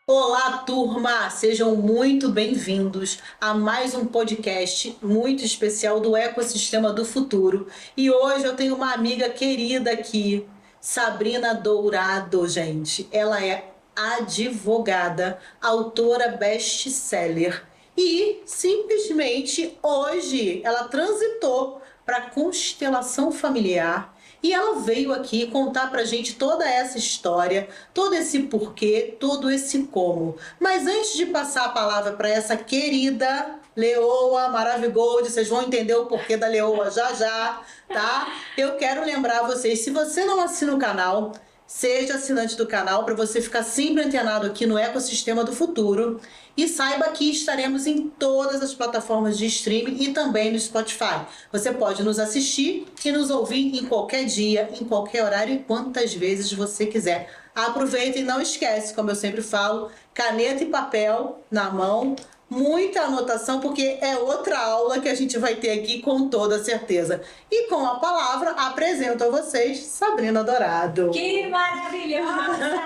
Olá, turma! Sejam muito bem-vindos a mais um podcast muito especial do Ecossistema do Futuro. E hoje eu tenho uma amiga querida aqui, Sabrina Dourado, gente. Ela é advogada, autora best-seller. E simplesmente hoje ela transitou para a constelação familiar. E ela veio aqui contar pra gente toda essa história, todo esse porquê, todo esse como. Mas antes de passar a palavra para essa querida Leoa Maravigold, vocês vão entender o porquê da Leoa já já, tá? Eu quero lembrar vocês, se você não assina o canal, seja assinante do canal para você ficar sempre antenado aqui no Ecossistema do Futuro. E saiba que estaremos em todas as plataformas de streaming e também no Spotify. Você pode nos assistir e nos ouvir em qualquer dia, em qualquer horário e quantas vezes você quiser. Aproveita e não esquece, como eu sempre falo, caneta e papel na mão, muita anotação, porque é outra aula que a gente vai ter aqui com toda certeza. E com a palavra, apresento a vocês Sabrina Dourado. Que maravilhosa!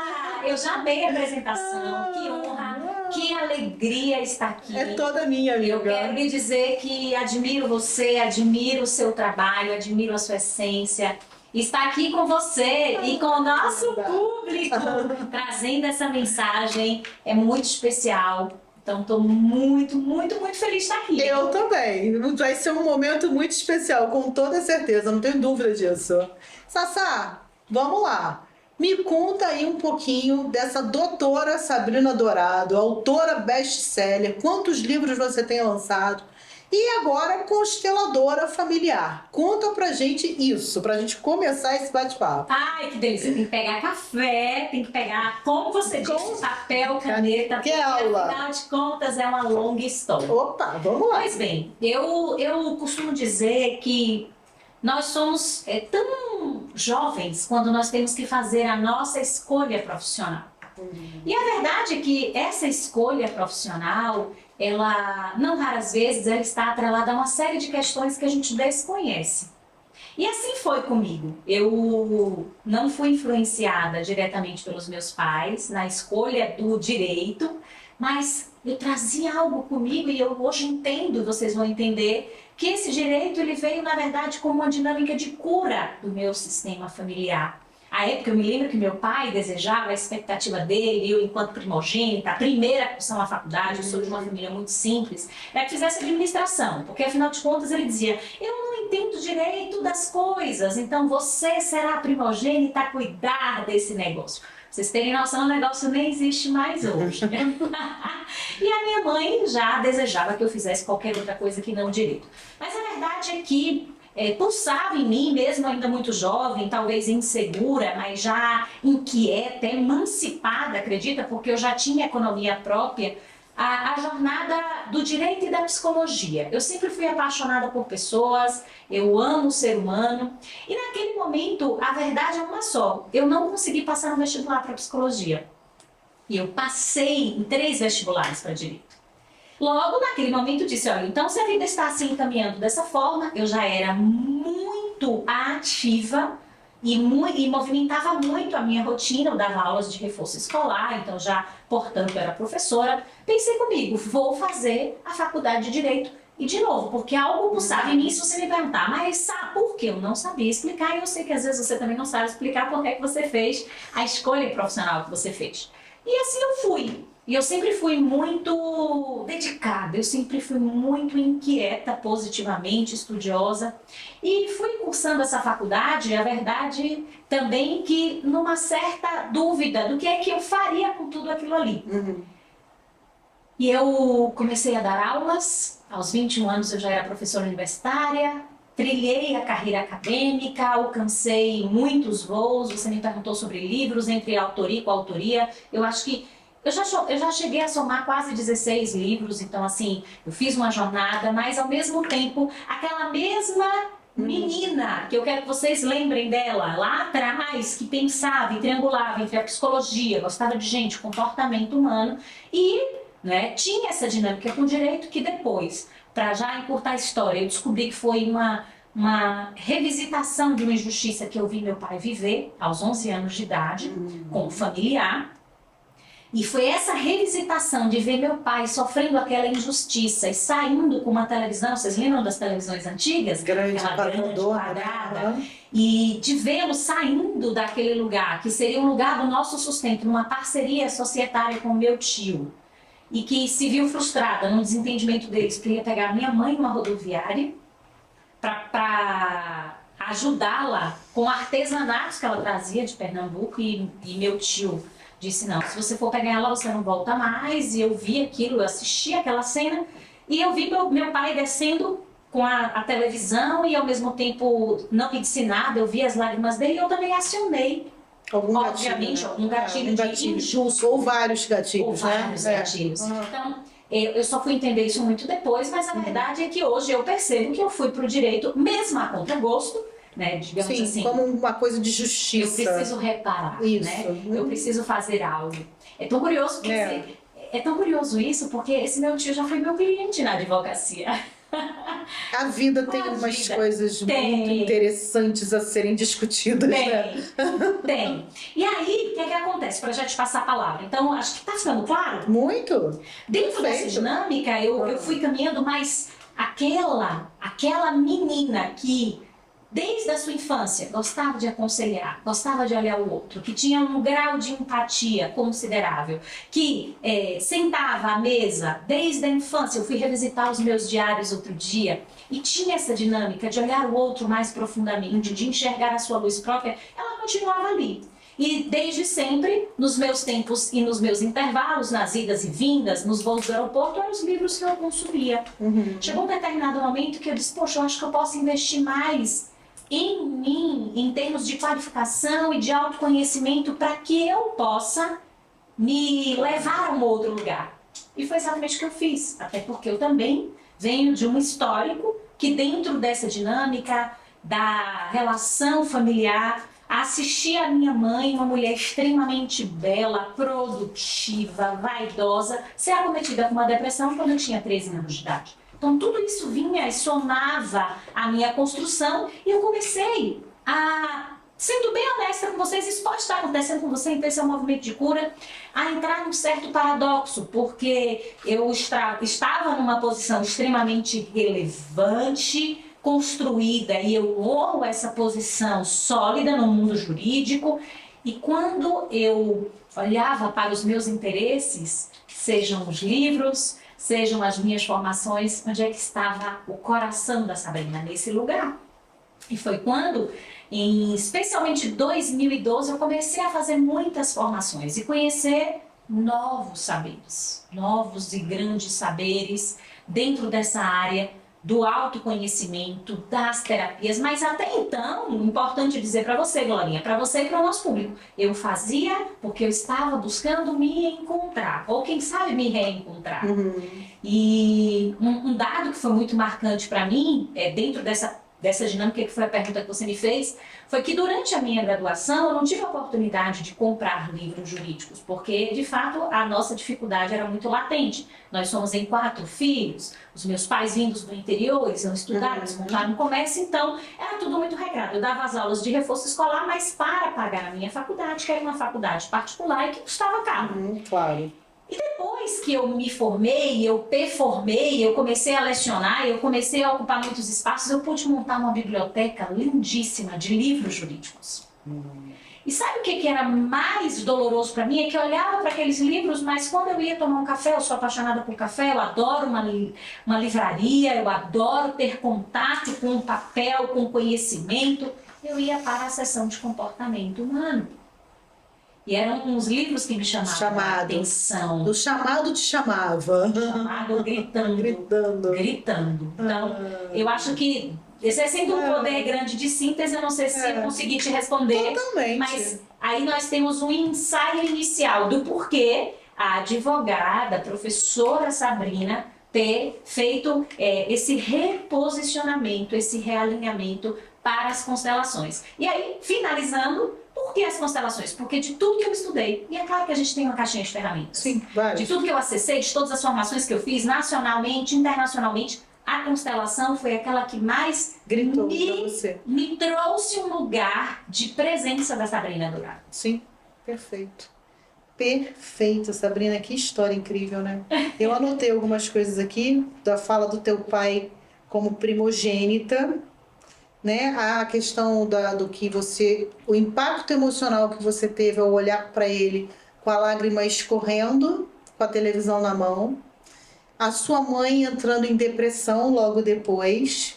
Eu já amei a apresentação, que honra, que alegria estar aqui. É toda minha, amiga. Eu quero lhe dizer que admiro você, admiro o seu trabalho, admiro a sua essência. Estar aqui com você e com o nosso público, trazendo essa mensagem, é muito especial. Então, estou muito, muito, muito feliz de estar aqui. Eu também. Vai ser um momento muito especial, com toda certeza, não tenho dúvida disso. Sassá, vamos lá. Me conta aí um pouquinho dessa doutora Sabrina Dourado, autora best-seller. Quantos livros você tem lançado? E agora, consteladora familiar. Conta pra gente isso, pra gente começar esse bate-papo. Ai, que delícia. Tem que pegar café, tem que pegar, como você disse, papel, caneta. Que aula! Afinal de contas, é uma longa história. Opa, vamos lá. Pois bem, eu costumo dizer que nós somos tão jovens quando nós temos que fazer a nossa escolha profissional. E a verdade é que essa escolha profissional, ela, não raras vezes, ela está atrelada a uma série de questões que a gente desconhece. E assim foi comigo. Eu não fui influenciada diretamente pelos meus pais na escolha do direito, mas eu trazia algo comigo e eu hoje entendo, vocês vão entender, que esse direito ele veio, na verdade, como uma dinâmica de cura do meu sistema familiar. À época, eu me lembro que meu pai desejava, a expectativa dele, eu enquanto primogênita, a primeira cursão à faculdade, eu sou de uma família muito simples, era que fizesse administração, porque afinal de contas ele dizia, eu não entendo direito das coisas, então você será a primogênita a cuidar desse negócio. Vocês terem noção, o negócio nem existe mais hoje. E a minha mãe já desejava que eu fizesse qualquer outra coisa que não direito. Mas a verdade é que pulsava em mim, mesmo ainda muito jovem, talvez insegura, mas já inquieta, emancipada, acredita? Porque eu já tinha economia própria, a jornada do direito e da psicologia. Eu sempre fui apaixonada por pessoas, eu amo o ser humano. E naquele momento, a verdade é uma só, eu não consegui passar no vestibular para psicologia. E eu passei em 3 vestibulares para direito. Logo, naquele momento, disse, olha, então se a vida está assim encaminhando dessa forma, eu já era muito ativa e movimentava muito a minha rotina, eu dava aulas de reforço escolar, então já, portanto, era professora. Pensei comigo, vou fazer a faculdade de Direito. E de novo, porque algo pulsava em mim, se você me perguntar, mas sabe por quê? Eu não sabia explicar e eu sei que às vezes você também não sabe explicar por que você fez a escolha profissional que você fez. E assim eu fui. E eu sempre fui muito dedicada, eu sempre fui muito inquieta positivamente, estudiosa. E fui cursando essa faculdade, a verdade também que numa certa dúvida do que é que eu faria com tudo aquilo ali. E eu comecei a dar aulas, aos 21 anos eu já era professora universitária, trilhei a carreira acadêmica, alcancei muitos voos, você me perguntou sobre livros, entre autoria e coautoria, eu acho que eu já cheguei a somar quase 16 livros, então assim, eu fiz uma jornada, mas ao mesmo tempo, aquela mesma menina, que eu quero que vocês lembrem dela, lá atrás, que pensava e triangulava entre a psicologia, gostava de gente, comportamento humano, e tinha essa dinâmica com o direito que depois, para já encurtar a história, eu descobri que foi uma revisitação de uma injustiça que eu vi meu pai viver aos 11 anos de idade, como familiar. E foi essa revisitação de ver meu pai sofrendo aquela injustiça e saindo com uma televisão, vocês lembram das televisões antigas? Grande, aquela grande, quadrada. quadrada. E de vê-lo saindo daquele lugar, que seria um lugar do nosso sustento, numa parceria societária com meu tio. E que se viu frustrada no desentendimento deles, porque ia pegar minha mãe numa rodoviária para ajudá-la com artesanatos que ela trazia de Pernambuco, e meu tio disse, não, se você for pegar ela, você não volta mais. E eu vi aquilo, eu assisti aquela cena, e eu vi meu pai descendo com a televisão, e ao mesmo tempo não me disse nada, eu vi as lágrimas dele, e eu também acionei, obviamente, algum gatilho de injusto. Ou vários gatilhos, Ou vários gatilhos. Então, eu só fui entender isso muito depois, mas a verdade é que hoje eu percebo que eu fui para o direito, mesmo a contragosto, né, digamos Sim, assim. como uma coisa de justiça. Eu preciso reparar, isso. Né? Eu preciso fazer algo. É tão curioso, porque é tão curioso isso, porque esse meu tio já foi meu cliente na advocacia. A vida tem umas coisas muito interessantes a serem discutidas, né? Tem. E aí, o que é que acontece? Para já te passar a palavra. Então, acho que tá ficando claro? Muito. Dentro dessa dinâmica, eu fui caminhando, mas aquela menina que, desde a sua infância, gostava de aconselhar, gostava de olhar o outro, que tinha um grau de empatia considerável, que sentava à mesa desde a infância. Eu fui revisitar os meus diários outro dia e tinha essa dinâmica de olhar o outro mais profundamente, de enxergar a sua luz própria. Ela continuava ali. E desde sempre, nos meus tempos e nos meus intervalos, nas idas e vindas, nos voos do aeroporto, eram os livros que eu consumia. Chegou um determinado momento que eu disse, poxa, eu acho que eu posso investir mais em mim, em termos de qualificação e de autoconhecimento, para que eu possa me levar a um outro lugar. E foi exatamente o que eu fiz, até porque eu também venho de um histórico que, dentro dessa dinâmica da relação familiar, assisti a minha mãe, uma mulher extremamente bela, produtiva, vaidosa, ser acometida com uma depressão quando eu tinha 13 anos de idade. Então tudo isso vinha e somava a minha construção, e eu comecei a, sendo bem honesta com vocês, isso pode estar acontecendo com você, então esse é um movimento de cura, a entrar num certo paradoxo, porque eu estava numa posição extremamente relevante, construída, e eu honro essa posição sólida no mundo jurídico, e quando eu olhava para os meus interesses, sejam os livros, sejam as minhas formações, onde é que estava o coração da Sabrina? Nesse lugar. E foi quando, especialmente em 2012, eu comecei a fazer muitas formações e conhecer novos saberes, novos e grandes saberes dentro dessa área do autoconhecimento, das terapias. Mas até então, importante dizer para você, Glorinha, para você e para o nosso público, eu fazia porque eu estava buscando me encontrar, ou quem sabe me reencontrar. E um dado que foi muito marcante para mim, dentro dessa dinâmica, que foi a pergunta que você me fez, foi que durante a minha graduação eu não tive a oportunidade de comprar livros jurídicos, porque de fato a nossa dificuldade era muito latente. Nós somos em 4 filhos, os meus pais vindos do interior, eles não estudaram, eles montaram um comércio, então era tudo muito regrado. Eu dava as aulas de reforço escolar, mas para pagar a minha faculdade, que era uma faculdade particular e que custava caro. Claro. E depois que eu me formei, eu performei, eu comecei a lecionar, eu comecei a ocupar muitos espaços, eu pude montar uma biblioteca lindíssima de livros jurídicos. E sabe o que era mais doloroso para mim? É que eu olhava para aqueles livros, mas quando eu ia tomar um café, eu sou apaixonada por café, eu adoro uma livraria, eu adoro ter contato com o papel, com o conhecimento, eu ia para a seção de comportamento humano. E eram uns livros que me chamavam a atenção. O chamado te chamava. Chamado gritando. Então, eu acho que esse é sendo um poder grande de síntese, eu não sei se eu consegui te responder. Totalmente. Mas aí nós temos um ensaio inicial do porquê a advogada, a professora Sabrina, ter feito esse reposicionamento, esse realinhamento para as constelações. E aí, finalizando, por que as constelações? Porque de tudo que eu estudei, e é claro que a gente tem uma caixinha de ferramentas. Sim, várias. De tudo que eu acessei, de todas as formações que eu fiz, nacionalmente, internacionalmente, a constelação foi aquela que mais Gritou pra você. me trouxe um lugar de presença da Sabrina Dourado. Sim, perfeito. Perfeito, Sabrina, que história incrível, né? Eu anotei algumas coisas aqui da fala do teu pai como primogênita, né? A questão do que você, o impacto emocional que você teve ao olhar para ele com a lágrima escorrendo, com a televisão na mão, a sua mãe entrando em depressão logo depois.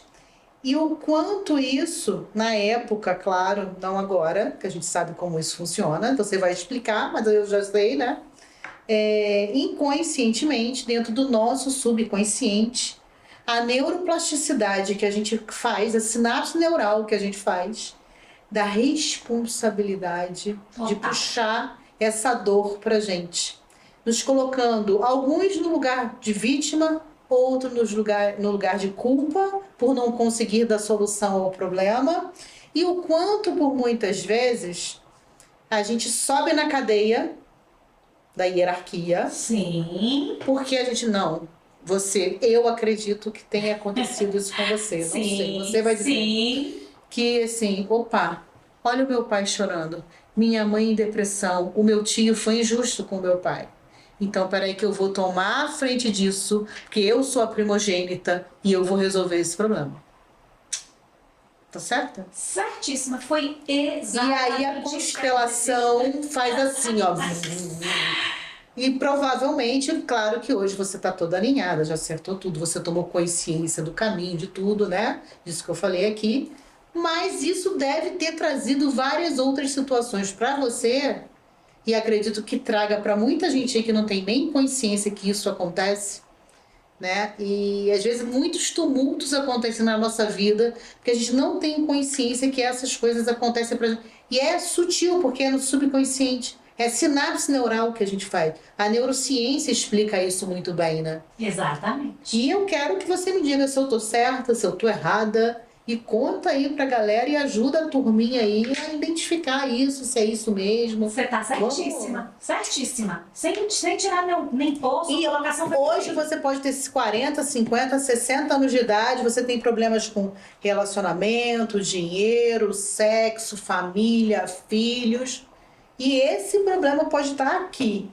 E o quanto isso, na época, claro, não agora, que a gente sabe como isso funciona, então você vai explicar, mas eu já sei, né? Inconscientemente, dentro do nosso subconsciente, a neuroplasticidade que a gente faz, a sinapse neural que a gente faz, da responsabilidade de puxar essa dor pra gente. Nos colocando, alguns no lugar de vítima, outro no lugar de culpa por não conseguir dar solução ao problema, e o quanto por muitas vezes a gente sobe na cadeia da hierarquia. Sim. Porque a gente não, eu acredito que tenha acontecido isso com você, não Sim, sei, você vai dizer sim. que assim, opa, olha o meu pai chorando, minha mãe em depressão, o meu tio foi injusto com o meu pai. Então, peraí que eu vou tomar a frente disso, porque eu sou a primogênita e eu vou resolver esse problema. Tá certo? Certíssima, foi E exatamente. aí a constelação faz assim, ó. E provavelmente, claro que hoje você tá toda alinhada, já acertou tudo, você tomou consciência do caminho, de tudo, né? Disso que eu falei aqui. Mas isso deve ter trazido várias outras situações para você. E acredito que traga para muita gente aí que não tem nem consciência que isso acontece, né? E às vezes muitos tumultos acontecem na nossa vida, porque a gente não tem consciência que essas coisas acontecem pra gente. E é sutil, porque é no subconsciente. É sinapse neural que a gente faz. A neurociência explica isso muito bem, né? Exatamente. E eu quero que você me diga se eu tô certa, se eu tô errada. E conta aí pra galera e ajuda a turminha aí a identificar isso, se é isso mesmo. Você tá certíssima, certíssima. Sem tirar nem poço, E colocação hoje você pode ter 40, 50, 60 anos de idade, você tem problemas com relacionamento, dinheiro, sexo, família, filhos. E esse problema pode estar aqui,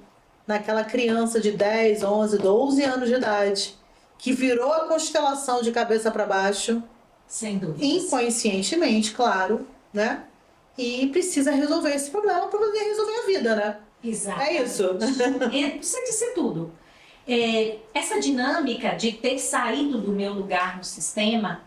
naquela criança de 10, 11, 12 anos de idade, que virou a constelação de cabeça para baixo. Sem dúvida. Inconscientemente, claro, né? E precisa resolver esse problema para poder resolver a vida, né? Exato. É isso. Você disse tudo. Essa dinâmica de ter saído do meu lugar no sistema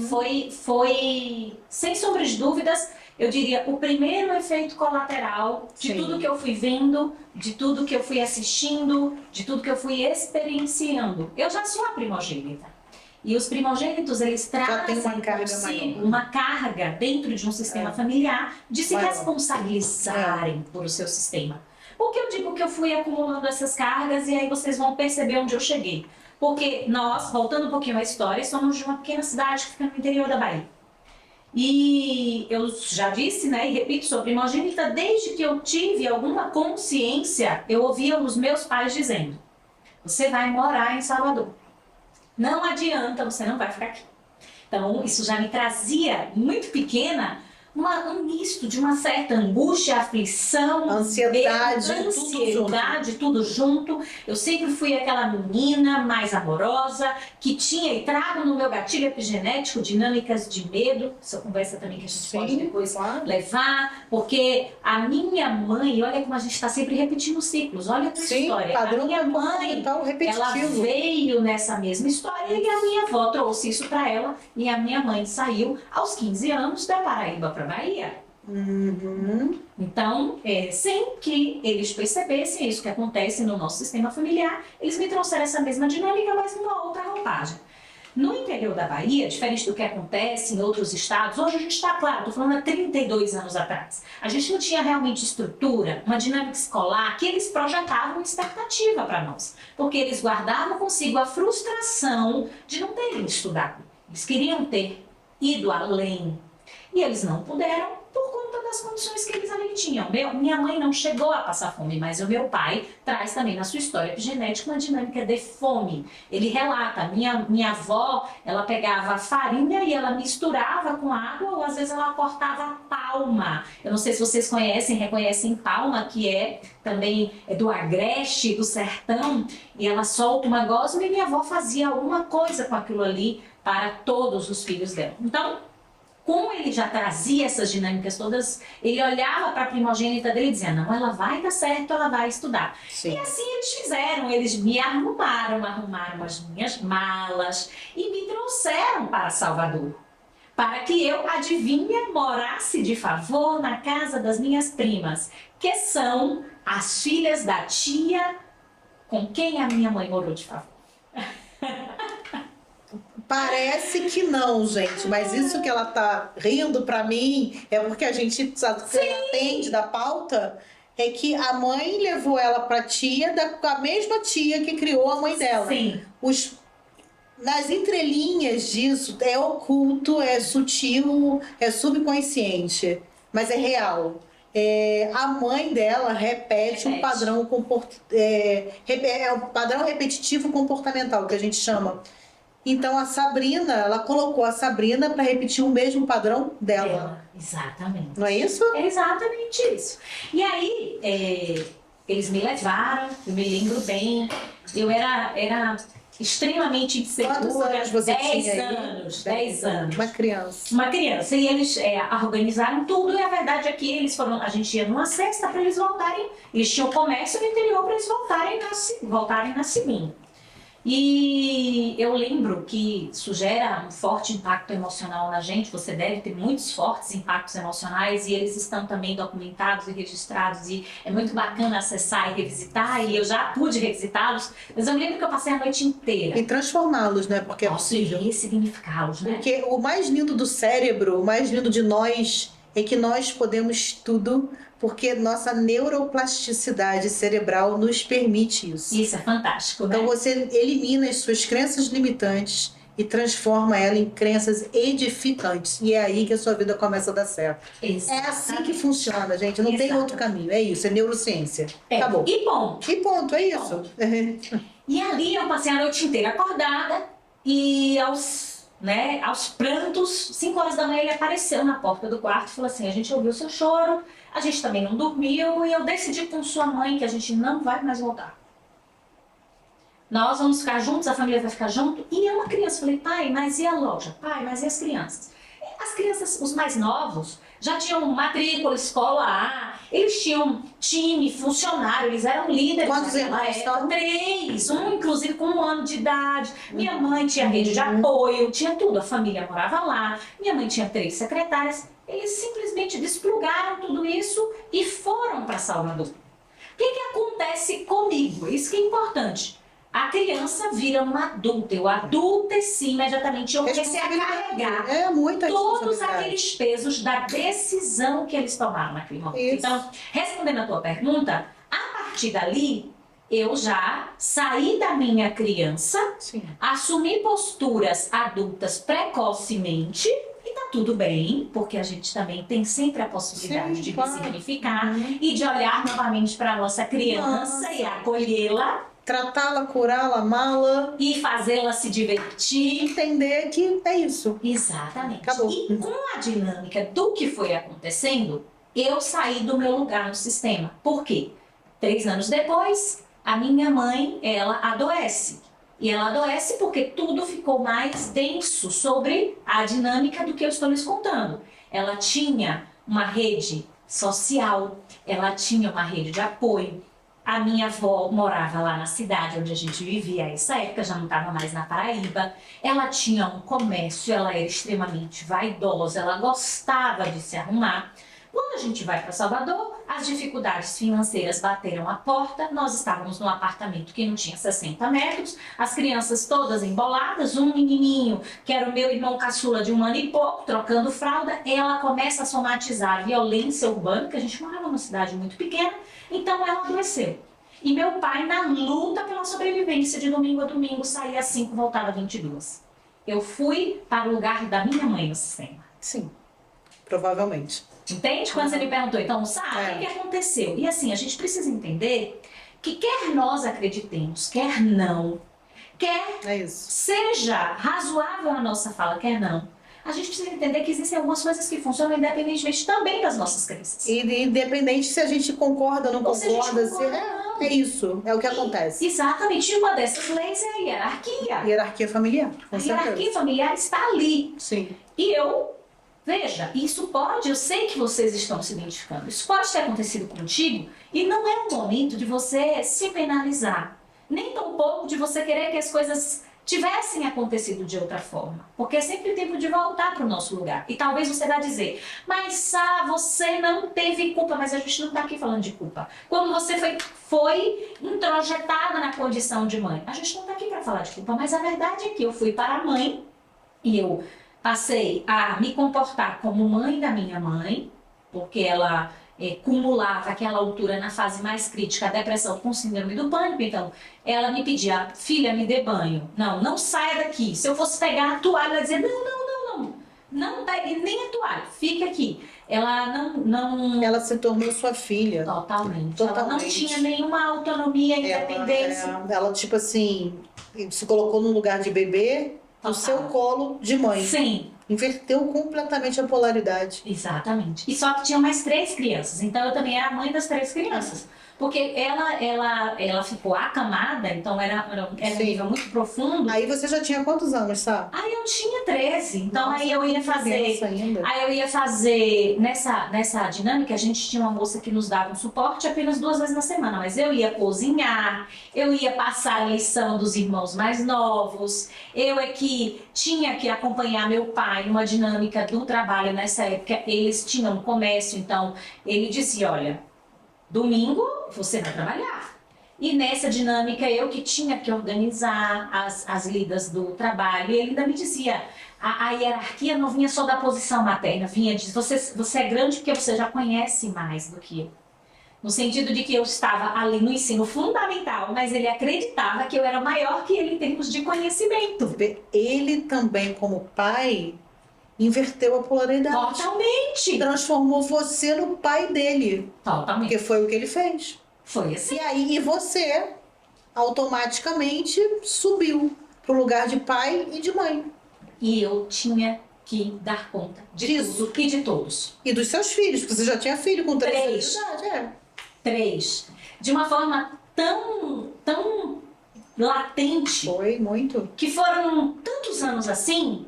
foi, sem sombra de dúvidas, eu diria, o primeiro efeito colateral de tudo que eu fui vendo, de tudo que eu fui assistindo, de tudo que eu fui experienciando. Eu já sou a primogênita. E os primogênitos, eles trazem consigo uma carga dentro de um sistema familiar de se responsabilizarem por o seu sistema. Por que eu digo que eu fui acumulando essas cargas e aí vocês vão perceber onde eu cheguei? Porque nós, voltando um pouquinho à história, somos de uma pequena cidade que fica no interior da Bahia. E eu já disse, né, e repito, sou primogênita, desde que eu tive alguma consciência, eu ouvia os meus pais dizendo: você vai morar em Salvador. Não adianta, você não vai ficar aqui. Então, isso já me trazia, muito pequena, um misto de uma certa angústia, aflição, ansiedade, tudo junto. Eu sempre fui aquela menina mais amorosa, que tinha e trago no meu gatilho epigenético dinâmicas de medo. Essa conversa também que a gente pode depois levar, porque a minha mãe, olha como a gente está sempre repetindo ciclos, olha a história. Padrão a minha mãe, ela veio nessa mesma história e a minha avó trouxe isso para ela e a minha mãe saiu aos 15 anos da Paraíba para Bahia. Então, sem que eles percebessem isso que acontece no nosso sistema familiar, eles me trouxeram essa mesma dinâmica, mas numa outra roupagem. No interior da Bahia, diferente do que acontece em outros estados, hoje a gente está, claro, estou falando há 32 anos atrás, a gente não tinha realmente estrutura, uma dinâmica escolar que eles projetavam expectativa para nós, porque eles guardavam consigo a frustração de não terem estudado. Eles queriam ter ido além. E eles não puderam por conta das condições que eles ali tinham. Minha mãe não chegou a passar fome, mas o meu pai traz também na sua história epigenética uma dinâmica de fome. Ele relata, minha avó, ela pegava farinha e ela misturava com água, ou às vezes ela cortava palma. Eu não sei se vocês reconhecem palma, que é também do agreste, do sertão, e ela solta uma gosma e minha avó fazia alguma coisa com aquilo ali para todos os filhos dela. Então, como ele já trazia essas dinâmicas todas, ele olhava para a primogênita dele e dizia, não, ela vai dar certo, ela vai estudar. Sim. E assim eles fizeram, eles me arrumaram as minhas malas e me trouxeram para Salvador, para que eu, adivinha, morasse de favor na casa das minhas primas, que são as filhas da tia com quem a minha mãe morou de favor. Parece que não, gente, mas isso que ela tá rindo pra mim é porque a gente sabe que ela atende da pauta, é que a mãe levou ela pra tia, a mesma tia que criou a mãe dela. Sim. Nas entrelinhas disso, é oculto, é sutil, é subconsciente, mas é real. A mãe dela repete um padrão, um padrão repetitivo comportamental, que a gente chama. Então a Sabrina, ela colocou a Sabrina para repetir o mesmo padrão dela. Exatamente. Não é isso? É exatamente isso. E aí, eles me levaram, eu me lembro bem, eu era extremamente insegura. Quantos anos você 10 tinha aí? anos, 10 anos. Uma criança. Uma criança. E eles organizaram tudo, e a verdade é que a gente ia numa sexta para eles voltarem, eles tinham comércio no interior para eles voltarem na segunda. E eu lembro que isso gera um forte impacto emocional na gente, você deve ter muitos fortes impactos emocionais e eles estão também documentados e registrados e é muito bacana acessar e revisitar, e eu já pude revisitá-los, mas eu lembro que eu passei a noite inteira. E transformá-los, né? Porque é Posso possível. ressignificá-los, né? Porque o mais lindo do cérebro, o mais lindo de nós, é que nós podemos tudo, porque nossa neuroplasticidade cerebral nos permite isso. Isso é fantástico, Então né? você elimina as suas crenças limitantes e transforma ela em crenças edificantes. E é aí que a sua vida começa a dar certo. É assim que funciona, gente. Não tem outro caminho. É isso, é neurociência. Acabou. E ponto. E ponto, é isso. E ali eu passei a noite inteira acordada e aos prantos, 5 horas da manhã ele apareceu na porta do quarto e falou assim, a gente ouviu seu choro, a gente também não dormiu e eu decidi com sua mãe que a gente não vai mais voltar. Nós vamos ficar juntos, a família vai ficar junto. E é uma criança. Falei, pai, mas e a loja? Pai, mas e as crianças? As crianças, os mais novos, já tinham matrícula, escola A, eles tinham time, funcionário, eles eram líderes. Quantos irmãos são? 3, um inclusive com 1 ano de idade. Minha mãe tinha rede de apoio, tinha tudo, a família morava lá. Minha mãe tinha 3 secretárias. Eles simplesmente desplugaram tudo isso e foram para Salvador. O que acontece comigo? Isso que é importante. A criança vira uma adulta. Eu adulteci imediatamente. Eu comecei a carregar todos aqueles pesos da decisão que eles tomaram naquele momento. Isso. Então, respondendo a tua pergunta, a partir dali, eu já saí da minha criança, Sim. assumi posturas adultas precocemente, e tá tudo bem, porque a gente também tem sempre a possibilidade de ressignificar e de olhar novamente para a nossa criança e acolhê-la. Tratá-la, curá-la, amá-la. E fazê-la se divertir. Entender que é isso. Exatamente. Acabou. E com a dinâmica do que foi acontecendo, eu saí do meu lugar no sistema. Por quê? 3 anos depois, a minha mãe, ela adoece. E ela adoece porque tudo ficou mais denso sobre a dinâmica do que eu estou lhes contando. Ela tinha uma rede social, ela tinha uma rede de apoio. A minha avó morava lá na cidade onde a gente vivia essa época, já não estava mais na Paraíba. Ela tinha um comércio, ela era extremamente vaidosa, ela gostava de se arrumar. Quando a gente vai para Salvador, as dificuldades financeiras bateram a porta. Nós estávamos num apartamento que não tinha 60 metros, as crianças todas emboladas, um menininho, que era o meu irmão caçula de 1 ano e pouco, trocando fralda. Ela começa a somatizar a violência urbana, porque a gente morava numa cidade muito pequena, então ela adoeceu. E meu pai, na luta pela sobrevivência, de domingo a domingo, saía às 5, voltava às 22. Eu fui para o lugar da minha mãe no sistema. Sim, provavelmente. Entende? Quando você me perguntou, então, o que aconteceu? E assim, a gente precisa entender que quer nós acreditemos, quer não, quer seja razoável a nossa fala, quer não, a gente precisa entender que existem algumas coisas que funcionam independentemente também das nossas crenças. E independente se a gente concorda ou não concorda, não. É isso, é o que acontece. Exatamente, e uma dessas leis é a hierarquia. Hierarquia familiar, com certeza. A hierarquia familiar está ali. Sim. E veja, isso pode, eu sei que vocês estão se identificando, isso pode ter acontecido contigo e não é o momento de você se penalizar, nem tampouco de você querer que as coisas tivessem acontecido de outra forma, porque é sempre tempo de voltar para o nosso lugar. E talvez você vá dizer, mas você não teve culpa, mas a gente não está aqui falando de culpa. Quando você foi introjetada na condição de mãe, a gente não está aqui para falar de culpa, mas a verdade é que eu fui para a mãe e eu passei a me comportar como mãe da minha mãe, porque ela cumulava aquela altura na fase mais crítica, a depressão com síndrome do pânico. Então, ela me pedia, filha, me dê banho. Não saia daqui. Se eu fosse pegar a toalha, ela dizia, não pegue nem a toalha, fique aqui. Ela não... Ela se tornou sua filha. Totalmente. Ela não tinha nenhuma autonomia, independência. Ela, tipo assim, se colocou no lugar de bebê, no seu colo de mãe. Sim. Inverteu completamente a polaridade. Exatamente. E só que tinham mais 3 crianças. Então eu também era a mãe das 3 crianças. Porque ela ficou acamada, então era um nível muito profundo. Aí você já tinha quantos anos, sabe? Aí eu tinha 13. Então Nossa, aí eu ia fazer nessa dinâmica, a gente tinha uma moça que nos dava um suporte apenas 2 vezes na semana, mas eu ia cozinhar, eu ia passar a lição dos irmãos mais novos, eu é que tinha que acompanhar meu pai numa dinâmica do trabalho. Nessa época eles tinham comércio, então ele dizia, olha, domingo você vai trabalhar. E nessa dinâmica eu que tinha que organizar as lidas do trabalho. E ele ainda me dizia, a hierarquia não vinha só da posição materna, vinha de você é grande porque você já conhece mais do que eu. No sentido de que eu estava ali no ensino fundamental, mas ele acreditava que eu era maior que ele em termos de conhecimento. Ele também, como pai, inverteu a polaridade. Totalmente. Transformou você no pai dele. Totalmente. Porque foi o que ele fez. Foi assim. E aí você automaticamente subiu pro lugar de pai e de mãe. E eu tinha que dar conta de tudo e de todos. E dos seus filhos, porque você já tinha filho com 3 anos de idade. 3. De uma forma tão latente. Foi muito. Que foram tantos anos assim,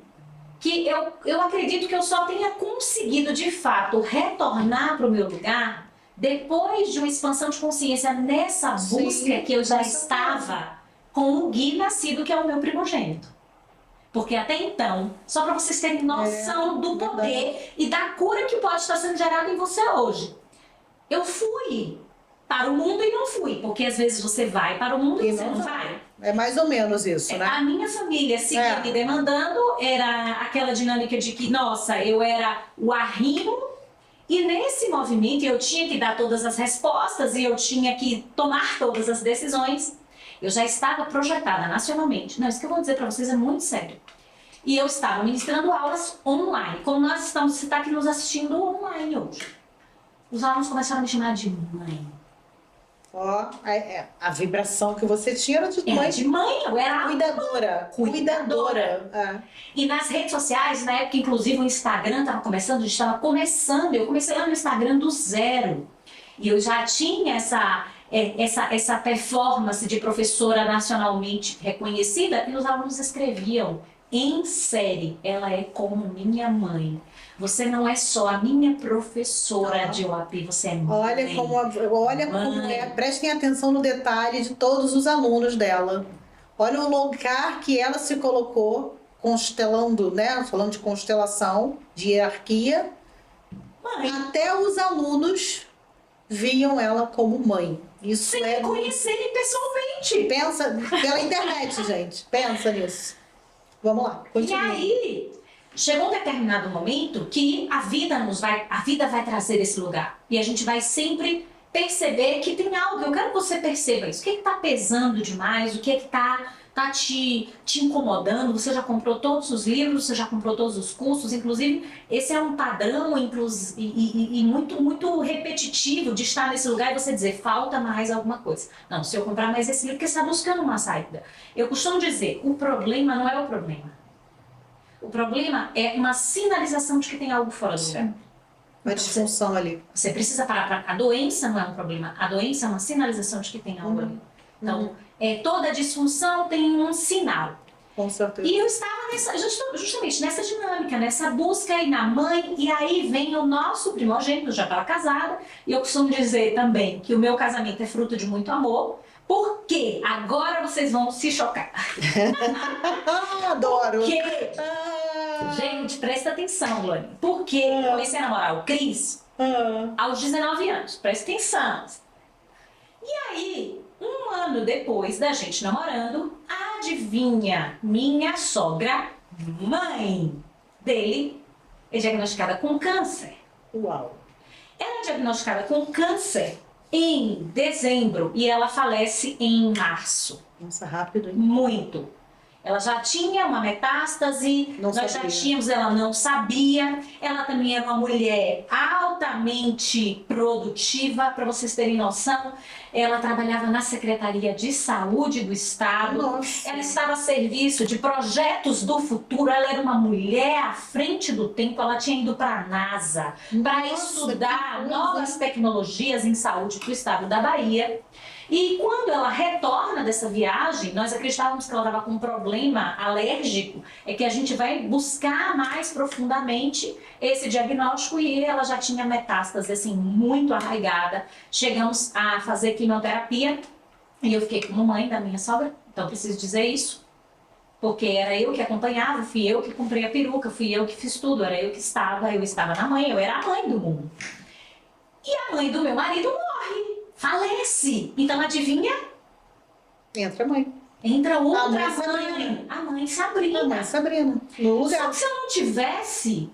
que eu acredito que eu só tenha conseguido, de fato, retornar para o meu lugar depois de uma expansão de consciência nessa busca que eu já estava com o Gui nascido, que é o meu primogênito. Porque até então, só para vocês terem noção do poder e da cura que pode estar sendo gerada em você hoje. Eu fui para o mundo e não fui, porque às vezes você vai para o mundo e você não vai. É mais ou menos isso, né? A minha família seguia me demandando, era aquela dinâmica de que, nossa, eu era o arrimo, e nesse movimento eu tinha que dar todas as respostas e eu tinha que tomar todas as decisões. Eu já estava projetada nacionalmente. Não, isso que eu vou dizer para vocês é muito sério. E eu estava ministrando aulas online, como nós estamos, você está aqui nos assistindo online hoje. Os alunos começaram a me chamar de mãe. A vibração que você tinha era de mãe. De mãe, eu era cuidadora. E nas redes sociais, na época, inclusive o Instagram estava começando, a gente estava começando, eu comecei lá no Instagram do zero. E eu já tinha essa performance de professora nacionalmente reconhecida, e os alunos escreviam, em série, ela é como minha mãe. Você não é só a minha professora de OAP, você é mãe. Olha como é. Prestem atenção no detalhe de todos os alunos dela. Olha o lugar que ela se colocou, constelando, né? Falando de constelação, de hierarquia. Mãe. Até os alunos viam ela como mãe. Isso sem conhecerem pessoalmente. Pensa, pela internet, gente. Pensa nisso. Vamos lá, continua. E aí, chegou um determinado momento que a vida vai trazer esse lugar. E a gente vai sempre perceber que tem algo. Eu quero que você perceba isso. O que está pesando demais? O que está tá te incomodando, você já comprou todos os livros, você já comprou todos os cursos, inclusive esse é um padrão e muito repetitivo de estar nesse lugar e você dizer, falta mais alguma coisa. Não, se eu comprar mais esse livro, porque você está buscando uma saída. Eu costumo dizer, o problema não é o problema. O problema é uma sinalização de que tem algo fora do lugar. Uma disfunção ali. Você precisa parar para... A doença não é um problema, a doença é uma sinalização de que tem algo ali. Então, toda disfunção tem um sinal. Com certeza. E eu estava justamente nessa dinâmica, nessa busca aí na mãe, e aí vem o nosso primogênito, eu já estava casada, e eu costumo dizer também que o meu casamento é fruto de muito amor, porque agora vocês vão se chocar. Adoro! Porque, gente, presta atenção, Lani, porque eu comecei a namorar o Cris aos 19 anos, presta atenção. E aí, um ano depois da gente namorando, adivinha, minha sogra, mãe dele, é diagnosticada com câncer. Uau! Ela é diagnosticada com câncer em dezembro e ela falece em março. Nossa, rápido, hein? Muito. Ela já tinha uma metástase, Não nós sabia. já tínhamos, ela não sabia. Ela também era uma mulher altamente produtiva, para vocês terem noção. Ela trabalhava na Secretaria de Saúde do Estado. Nossa. Ela estava a serviço de projetos do futuro. Ela era uma mulher à frente do tempo. Ela tinha ido para a NASA para Nossa, estudar que coisa. novas tecnologias em saúde para o estado da Bahia. E quando ela retorna dessa viagem, nós acreditávamos que ela estava com um problema alérgico, é que a gente vai buscar mais profundamente esse diagnóstico e ela já tinha metástase assim, muito arraigada. Chegamos a fazer quimioterapia e eu fiquei como mãe da minha sogra, então preciso dizer isso. Porque era eu que acompanhava, fui eu que comprei a peruca, fui eu que fiz tudo, eu estava na mãe, eu era a mãe do mundo. E a mãe do meu marido morre. Falece. Então, adivinha? Entra a mãe. Entra outra A mãe mãe. Sabrina. A mãe Sabrina. A mãe Sabrina. No Só lugar. que se eu não tivesse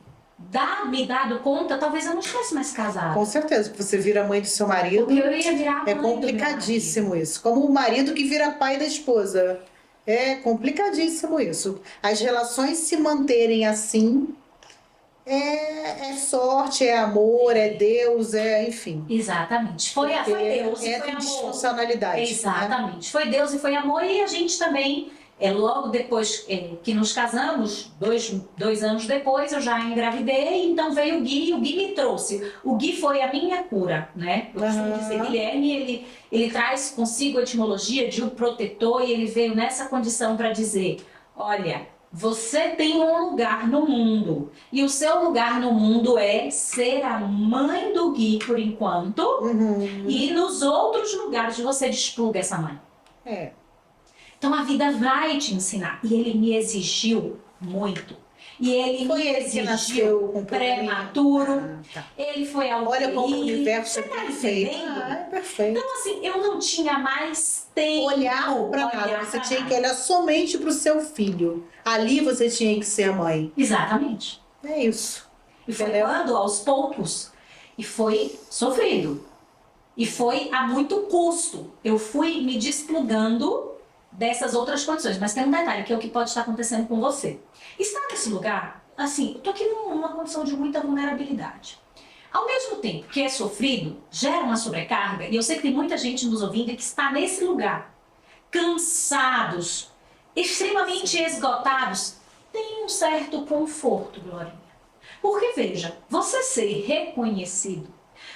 me dado conta, talvez eu não tivesse mais casada. Com certeza, porque você vira mãe do seu marido. Porque eu ia virar mãe É do meu complicadíssimo isso. Como o marido que vira pai da esposa. É complicadíssimo isso. As relações se manterem assim é sorte, é amor, é Deus, enfim. Exatamente. Foi Deus e foi amor. Disfuncionalidade. Exatamente. Né? Foi Deus e foi amor. E a gente também, logo depois que nos casamos, dois anos depois, eu já engravidei, então veio o Gui, e o Gui me trouxe. O Gui foi a minha cura, né? Eu costumo dizer, Guilherme, ele traz consigo a etimologia de um protetor e ele veio nessa condição para dizer, olha, você tem um lugar no mundo e o seu lugar no mundo é ser a mãe do Gui por enquanto e nos outros lugares você despluga essa mãe. Então a vida vai te ensinar. E ele me exigiu muito. E ele Foi me ele que exigiu nasceu com prematuro. Tá. Ele foi ao Olha como o UTI. universo é Você tá perfeito. entendendo? É perfeito. Então assim, eu não tinha mais tempo. Olhar para nada. Você tinha que olhar somente para o seu filho. Ali você tinha que ser a mãe. Exatamente. É isso. E foi Entendeu? quando, aos poucos, e foi sofrido. E foi a muito custo. Eu fui me desplugando dessas outras condições. Mas tem um detalhe, que é o que pode estar acontecendo com você. Estar nesse lugar, assim, eu tô aqui numa condição de muita vulnerabilidade. Ao mesmo tempo que é sofrido, gera uma sobrecarga, e eu sei que tem muita gente nos ouvindo que está nesse lugar, cansados, extremamente esgotados, tem um certo conforto, Glorinha. Porque veja, você ser reconhecido,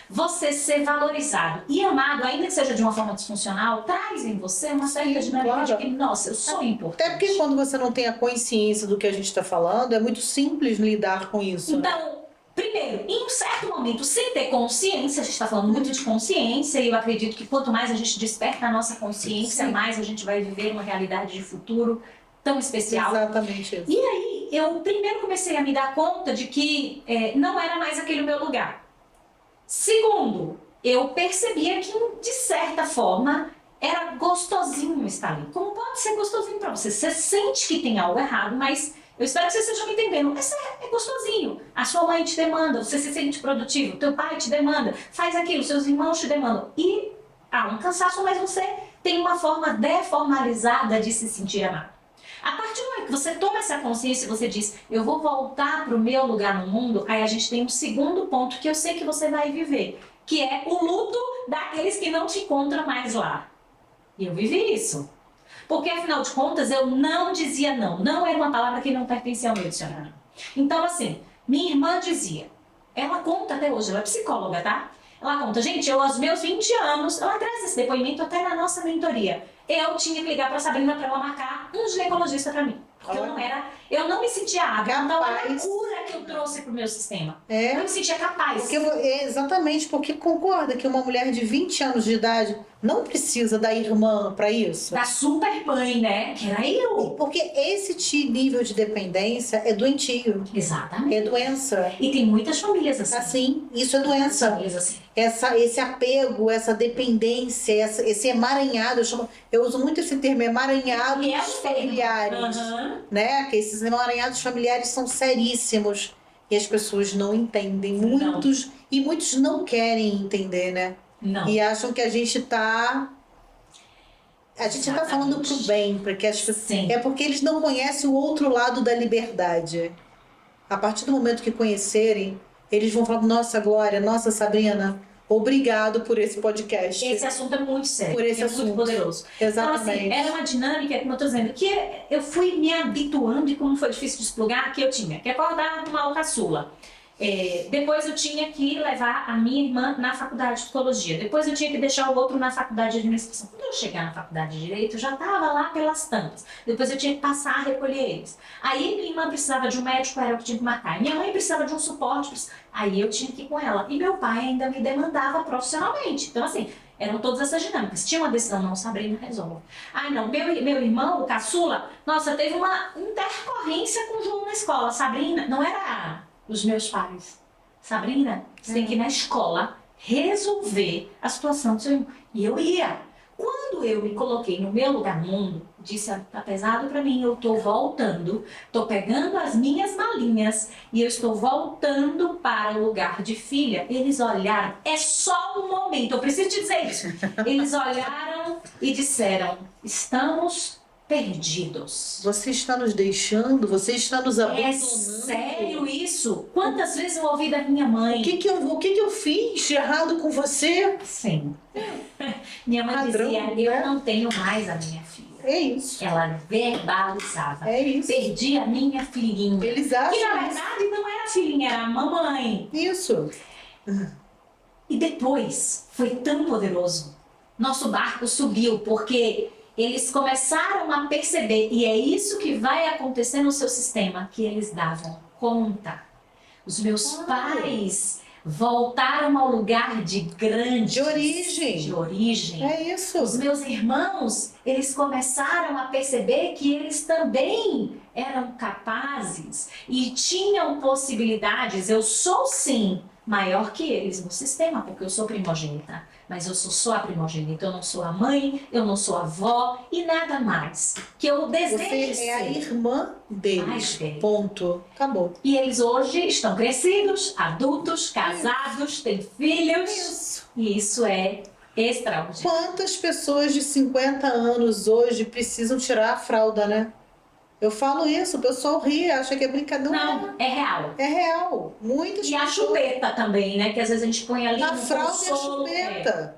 você ser valorizado e amado, ainda que seja de uma forma disfuncional, traz em você uma certa dinâmica de que, nossa, eu sou importante. Até porque quando você não tem a consciência do que a gente está falando, é muito simples lidar com isso. Né? Então, primeiro, em um certo momento, sem ter consciência, a gente está falando muito de consciência, e eu acredito que quanto mais a gente desperta a nossa consciência, Sim. mais a gente vai viver uma realidade de futuro tão especial. Exatamente isso. E aí, eu primeiro comecei a me dar conta de que não era mais aquele o meu lugar. Segundo, eu percebia que, de certa forma, era gostosinho estar ali. Como pode ser gostosinho para você? Você sente que tem algo errado, mas eu espero que vocês estejam me entendendo. Mas é gostosinho. A sua mãe te demanda, você se sente produtivo, teu pai te demanda, faz aquilo, seus irmãos te demandam. E há um cansaço, mas você tem uma forma deformalizada de se sentir amado. A partir do momento que você toma essa consciência e você diz, eu vou voltar para o meu lugar no mundo, aí a gente tem um segundo ponto que eu sei que você vai viver, que é o luto daqueles que não te encontram mais lá. E eu vivi isso. Porque, afinal de contas, eu não dizia não. Não era uma palavra que não pertencia ao meu dicionário. Então, assim, minha irmã dizia, ela conta até hoje, ela é psicóloga, tá? Ela conta, gente, eu aos meus 20 anos, ela traz esse depoimento até na nossa mentoria. Eu tinha que ligar pra Sabrina pra ela marcar um ginecologista pra mim. Porque eu não me sentia apta. Então, era a cura que eu trouxe pro meu sistema. Eu não me sentia capaz. Exatamente, porque concorda que uma mulher de 20 anos de idade não precisa da irmã pra isso? Da super mãe, né? Que era eu. Porque esse nível de dependência é doentio. Exatamente. É doença. E tem muitas famílias assim. Assim, isso é doença. Famílias assim. Esse apego, essa dependência, esse emaranhado, eu uso muito esse termo, emaranhados familiares. Né? Que esses emaranhados familiares são seríssimos e as pessoas não entendem. Muitos não querem entender, né? Não. E acham que a gente tá falando pro bem, porque as pessoas, é porque eles não conhecem o outro lado da liberdade. A partir do momento que conhecerem, eles vão falar, nossa Glória, nossa Sabrina, obrigado por esse podcast. Esse assunto é muito sério, por esse assunto. Muito poderoso. Exatamente. Então, assim, era uma dinâmica, como eu tô dizendo, que eu fui me habituando e como foi difícil de explorar, que eu tinha que acordar numa caçula. Depois eu tinha que levar a minha irmã na faculdade de psicologia. Depois eu tinha que deixar o outro na faculdade de administração. Quando eu chegar na faculdade de direito, eu já estava lá pelas tantas. Depois eu tinha que passar a recolher eles. Aí minha irmã precisava de um médico, era o que tinha que marcar. Minha mãe precisava de um suporte, aí eu tinha que ir com ela. E meu pai ainda me demandava profissionalmente. Então, assim, eram todas essas dinâmicas. Tinha uma decisão, não, Sabrina, resolve. Ah, não, meu irmão, o caçula, nossa, teve uma intercorrência com o João na escola. Sabrina, não era os meus pais. Sabrina, você tem que ir na escola resolver a situação do seu irmão. E eu ia. Quando eu me coloquei no meu lugar no mundo, disse, tá pesado pra mim, eu tô voltando, tô pegando as minhas malinhas e eu estou voltando para o lugar de filha. Eles olharam, é só um momento, eu preciso te dizer isso. Eles olharam e disseram, estamos perdidos. Você está nos deixando, você está nos abandonando. É sério isso? Quantas vezes eu ouvi da minha mãe? O que eu fiz de errado com você? Sim. Minha mãe dizia, eu não tenho mais a minha filha. É isso. Ela verbalizava. É isso. Perdi a minha filhinha. Eles acham que na verdade não era a filhinha, era a mamãe. Isso. E depois foi tão poderoso. Nosso barco subiu porque eles começaram a perceber, e é isso que vai acontecer no seu sistema, que eles davam conta. Os meus pais voltaram ao lugar de de origem. É isso. Os meus irmãos, eles começaram a perceber que eles também eram capazes e tinham possibilidades. Eu sou sim maior que eles no sistema, porque eu sou primogênita. Mas eu sou só a primogênita, eu não sou a mãe, eu não sou a avó e nada mais. Que eu desejo Você é a irmã deles. Ponto. Acabou. E eles hoje estão crescidos, adultos, casados, têm filhos. Isso. E isso é extraordinário. Quantas pessoas de 50 anos hoje precisam tirar a fralda, né? Eu falo isso, o pessoal ri, acha que é brincadeira. Não, é real. É real. Muitas e pessoas... a chupeta também, né? Que às vezes a gente põe ali na no fralda consolo, e a chupeta.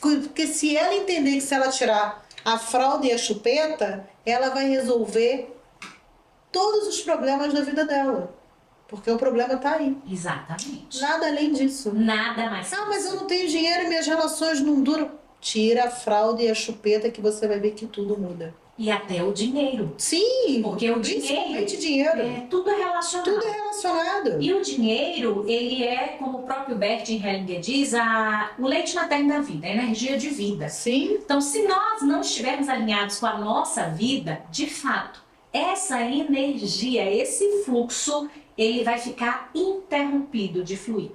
Porque se ela entender que se ela tirar a fralda e a chupeta, ela vai resolver todos os problemas da vida dela. Porque o problema tá aí. Exatamente. Nada além disso. Nada mais. Ah, mas eu não tenho dinheiro e minhas relações não duram. Tira a fralda e a chupeta que você vai ver que tudo muda. E até o dinheiro. Sim, porque o principalmente dinheiro. Tudo é relacionado. Tudo é relacionado. E o dinheiro, ele é, como o próprio Bert Hellinger diz, o leite materno da vida, a energia de vida. Sim. Então, se nós não estivermos alinhados com a nossa vida, de fato, essa energia, esse fluxo, ele vai ficar interrompido de fluir.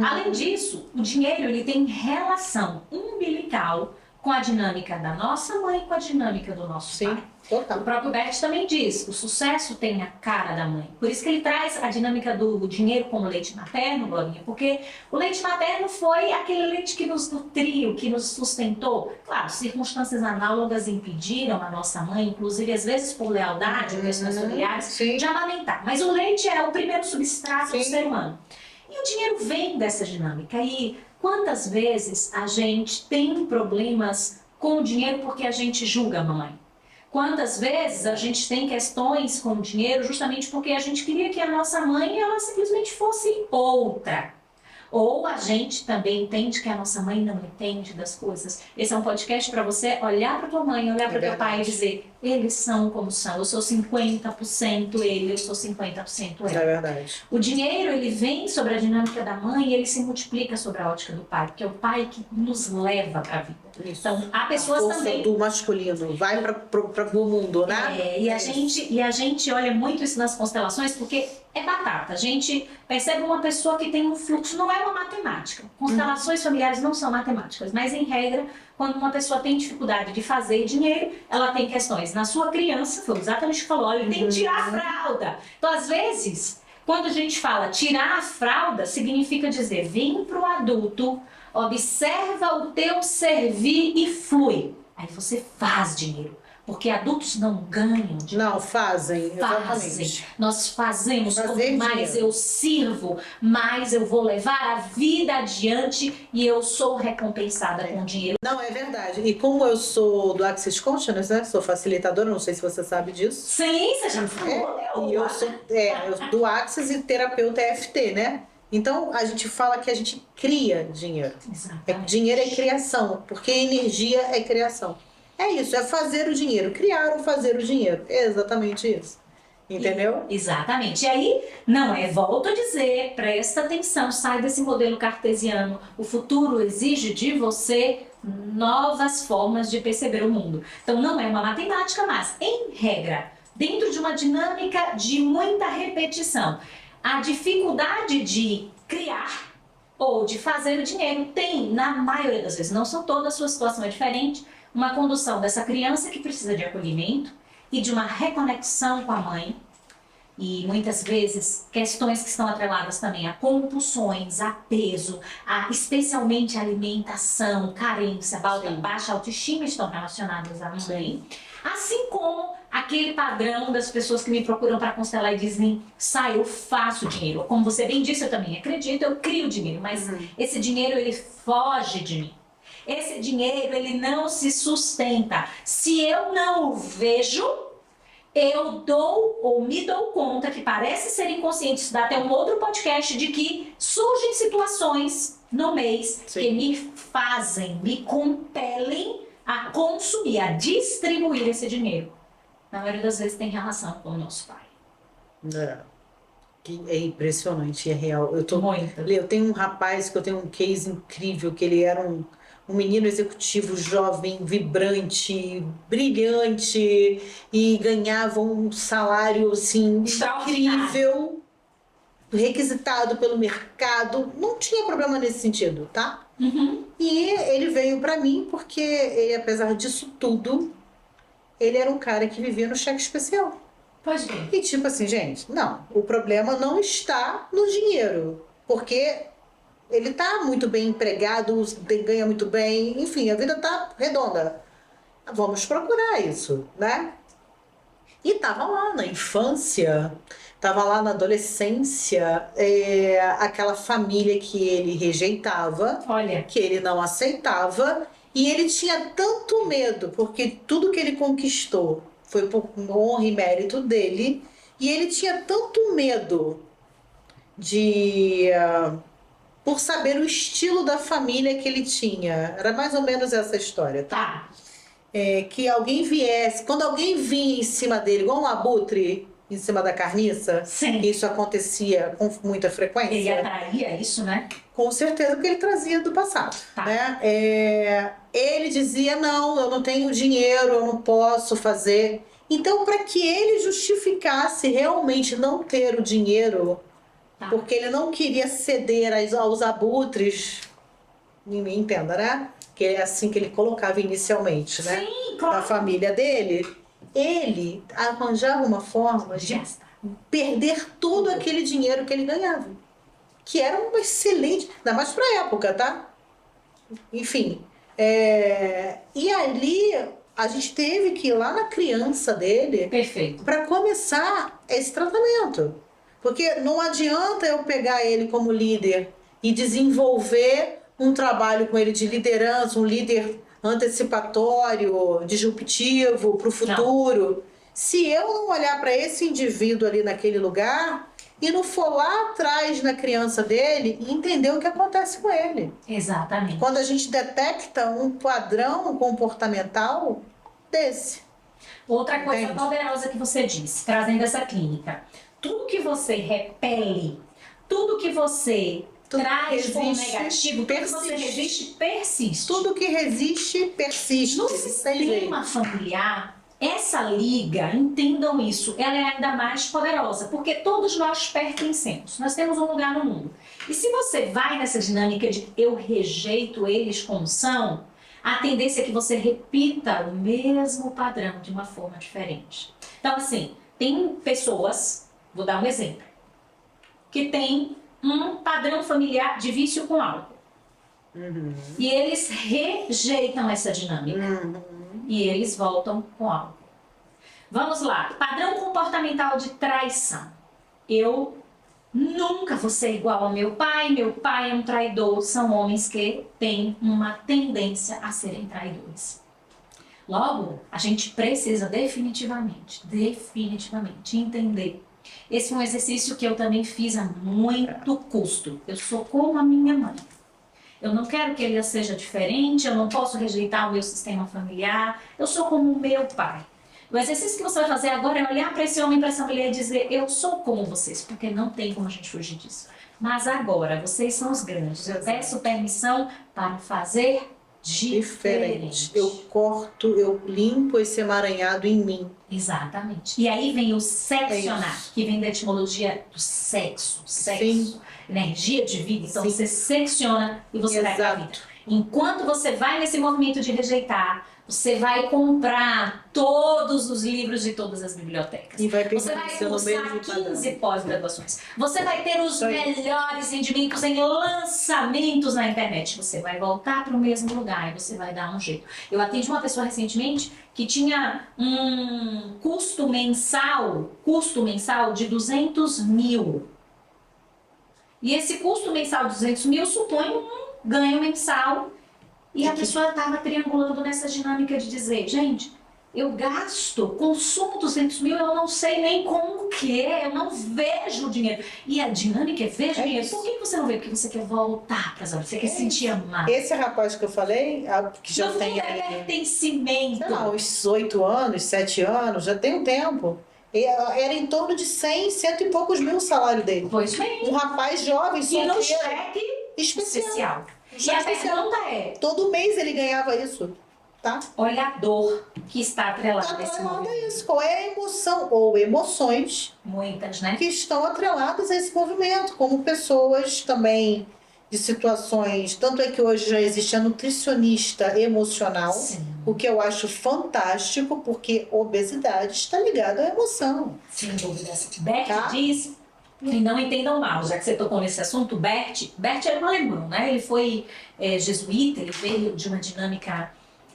Além disso, o dinheiro ele tem relação umbilical com a dinâmica da nossa mãe e com a dinâmica do nosso Sim, pai. total. O próprio Bert também diz, o sucesso tem a cara da mãe. Por isso que ele traz a dinâmica do dinheiro como leite materno, Glorinha, porque o leite materno foi aquele leite que nos nutriu, que nos sustentou. Claro, circunstâncias análogas impediram a nossa mãe, inclusive às vezes por lealdade, questões familiares, Sim. de amamentar. Mas o leite é o primeiro substrato do Sim. ser humano. E o dinheiro vem dessa dinâmica. E quantas vezes a gente tem problemas com o dinheiro porque a gente julga a mamãe? Quantas vezes a gente tem questões com o dinheiro justamente porque a gente queria que a nossa mãe ela simplesmente fosse outra. Ou a gente também entende que a nossa mãe não entende das coisas. Esse é um podcast para você olhar para tua mãe, olhar para teu pai e dizer: eles são como são. Eu sou 50% ele, eu sou 50% ela. É verdade. O dinheiro, ele vem sobre a dinâmica da mãe e ele se multiplica sobre a ótica do pai, porque é o pai que nos leva para a vida. Isso. Então, há A pessoas força também... do masculino vai para o mundo, né? E a gente olha muito isso nas constelações porque é batata. A gente percebe uma pessoa que tem um fluxo, não é uma matemática. Constelações familiares não são matemáticas, mas em regra, quando uma pessoa tem dificuldade de fazer dinheiro, ela tem questões. Na sua criança, foi exatamente o que falou, olha, ele tem que tirar a fralda. Então, às vezes, quando a gente fala tirar a fralda, significa dizer, vem para o adulto, observa o teu servir e flui. Aí você faz dinheiro. Porque adultos não ganham dinheiro. Não, fazem, Fazem. exatamente. Nós fazemos. Fazer Quanto mais dinheiro. eu sirvo, mais eu vou levar a vida adiante e eu sou recompensada com dinheiro. Não, é verdade. E como eu sou do Access Consciousness, né? Sou facilitadora, não sei se você sabe disso. Sim, você já me falou, né? E eu sou do Access e terapeuta EFT, né? Então, a gente fala que a gente cria dinheiro. Exatamente. Dinheiro é criação, porque energia é criação. É isso, é fazer o dinheiro. Criar ou fazer o dinheiro. É exatamente isso. Entendeu? Exatamente. E aí, não é, volto a dizer, presta atenção, sai desse modelo cartesiano. O futuro exige de você novas formas de perceber o mundo. Então, não é uma matemática, mas, em regra, dentro de uma dinâmica de muita repetição, a dificuldade de criar ou de fazer o dinheiro tem, na maioria das vezes, não são todas, a sua situação é diferente, uma condução dessa criança que precisa de acolhimento e de uma reconexão com a mãe. E muitas vezes questões que estão atreladas também a compulsões, a peso, especialmente a alimentação, carência, baixa autoestima estão relacionadas à mãe. Sim. Assim como aquele padrão das pessoas que me procuram para constelar e dizem, sai, eu faço dinheiro. Como você bem disse, eu também acredito, eu crio dinheiro, mas esse dinheiro ele foge de mim. Esse dinheiro ele não se sustenta. Se eu não o vejo, eu dou ou me dou conta que parece ser inconsciente, isso dá até um outro podcast, de que surgem situações no mês que me fazem, me compelem a consumir, a distribuir esse dinheiro. Na maioria das vezes tem relação com o nosso pai. É impressionante, é real. Muito. Eu tenho um rapaz que eu tenho um case incrível, que ele era um menino executivo jovem, vibrante, brilhante e ganhava um salário assim incrível, requisitado pelo mercado. Não tinha problema nesse sentido, tá? E ele veio pra mim porque ele, apesar disso tudo, ele era um cara que vivia no cheque especial. Pois bem. E tipo assim, gente, não, o problema não está no dinheiro, porque ele tá muito bem empregado, ganha muito bem, enfim, a vida tá redonda. Vamos procurar isso, né? E tava lá na infância, tava lá na adolescência, aquela família que ele rejeitava, que ele não aceitava, e ele tinha tanto medo, porque tudo que ele conquistou foi por honra e mérito dele, e ele tinha tanto medo por saber o estilo da família que ele tinha. Era mais ou menos essa história, tá? Que alguém viesse, quando alguém vinha em cima dele, igual um abutre em cima da carniça, isso acontecia com muita frequência. Ele atraía isso, né? Com certeza, porque ele trazia do passado. Né? Ele dizia, não, eu não tenho dinheiro, eu não posso fazer. Então, para que ele justificasse realmente não ter o dinheiro, porque ele não queria ceder aos abutres, me entenda, né? que é assim que ele colocava inicialmente, né? Sim, Na claro. família dele, ele arranjava uma forma de perder todo aquele dinheiro que ele ganhava. Que era um excelente, ainda mais para a época, tá? Enfim, e ali a gente teve que ir lá na criança dele Perfeito. para começar esse tratamento. Porque não adianta eu pegar ele como líder e desenvolver um trabalho com ele de liderança, um líder antecipatório, disruptivo para o futuro. Se eu não olhar para esse indivíduo ali naquele lugar e não for lá atrás na criança dele e entender o que acontece com ele. Exatamente. Quando a gente detecta um padrão comportamental desse. Outra coisa Entende? poderosa que você disse, trazendo essa clínica. Tudo que você repele, tudo que você traz como resiste, negativo, tudo que você persiste. resiste, persiste. Tudo que resiste, persiste. No Não tem jeito. sistema familiar, essa liga, entendam isso, ela é ainda mais poderosa, porque todos nós pertencemos, nós temos um lugar no mundo. E se você vai nessa dinâmica de eu rejeito eles como são, a tendência é que você repita o mesmo padrão de uma forma diferente. Então, assim, tem pessoas, vou dar um exemplo, que tem um padrão familiar de vício com álcool. E eles rejeitam essa dinâmica. E eles voltam com álcool. Vamos lá, padrão comportamental de traição. Eu nunca vou ser igual ao meu pai é um traidor. São homens que têm uma tendência a serem traidores. Logo, a gente precisa definitivamente entender. Esse é um exercício que eu também fiz a muito custo. Eu sou como a minha mãe. Eu não quero que ele seja diferente, eu não posso rejeitar o meu sistema familiar, eu sou como o meu pai. O exercício que você vai fazer agora é olhar para esse homem, para essa mulher e dizer, eu sou como vocês, porque não tem como a gente fugir disso. Mas agora, vocês são os grandes, eu peço permissão para fazer diferente. Eu corto, eu limpo esse emaranhado em mim. Exatamente. E aí vem o seccionar, que vem da etimologia do sexo. Sexo, energia de vida. Então você secciona e você vai pra vida. Enquanto você vai nesse movimento de rejeitar, você vai comprar todos os livros de todas as bibliotecas. E vai você vai cursar 15 pós-graduações. Você vai ter os melhores rendimentos em lançamentos na internet. Você vai voltar para o mesmo lugar e você vai dar um jeito. Eu atendi uma pessoa recentemente que tinha um custo mensal de 200 mil. E esse custo mensal de 200 mil supõe um ganho mensal. E a pessoa estava triangulando nessa dinâmica de dizer, gente, eu gasto, consumo 200 mil, eu não sei nem como que é, eu não vejo o dinheiro. E a dinâmica é vejo o dinheiro. Por que você não vê? Porque você quer voltar para as horas, você quer se sentir amado. Esse rapaz que eu falei, que já no tem fundo é pertencimento. Sei lá, uns 8 anos, 7 anos, já tem um tempo. Era em torno de 100, cento e poucos mil o salário dele. Pois bem. Um rapaz jovem, E solteiro. no cheque especial. E a pergunta é... Todo mês ele ganhava isso, tá? Olha a dor que está atrelada Tá a esse atrelado movimento. a isso. Qual é a emoção ou emoções Muitas, né? que estão atreladas a esse movimento, como pessoas também de situações... Tanto é que hoje já existe a nutricionista emocional, Sim. o que eu acho fantástico, porque obesidade está ligada à emoção. Sem dúvidas. Bert Tá? diz, e não entendam mal, já que você tocou nesse assunto, Bert era um alemão, né? Ele foi jesuíta, ele veio de uma dinâmica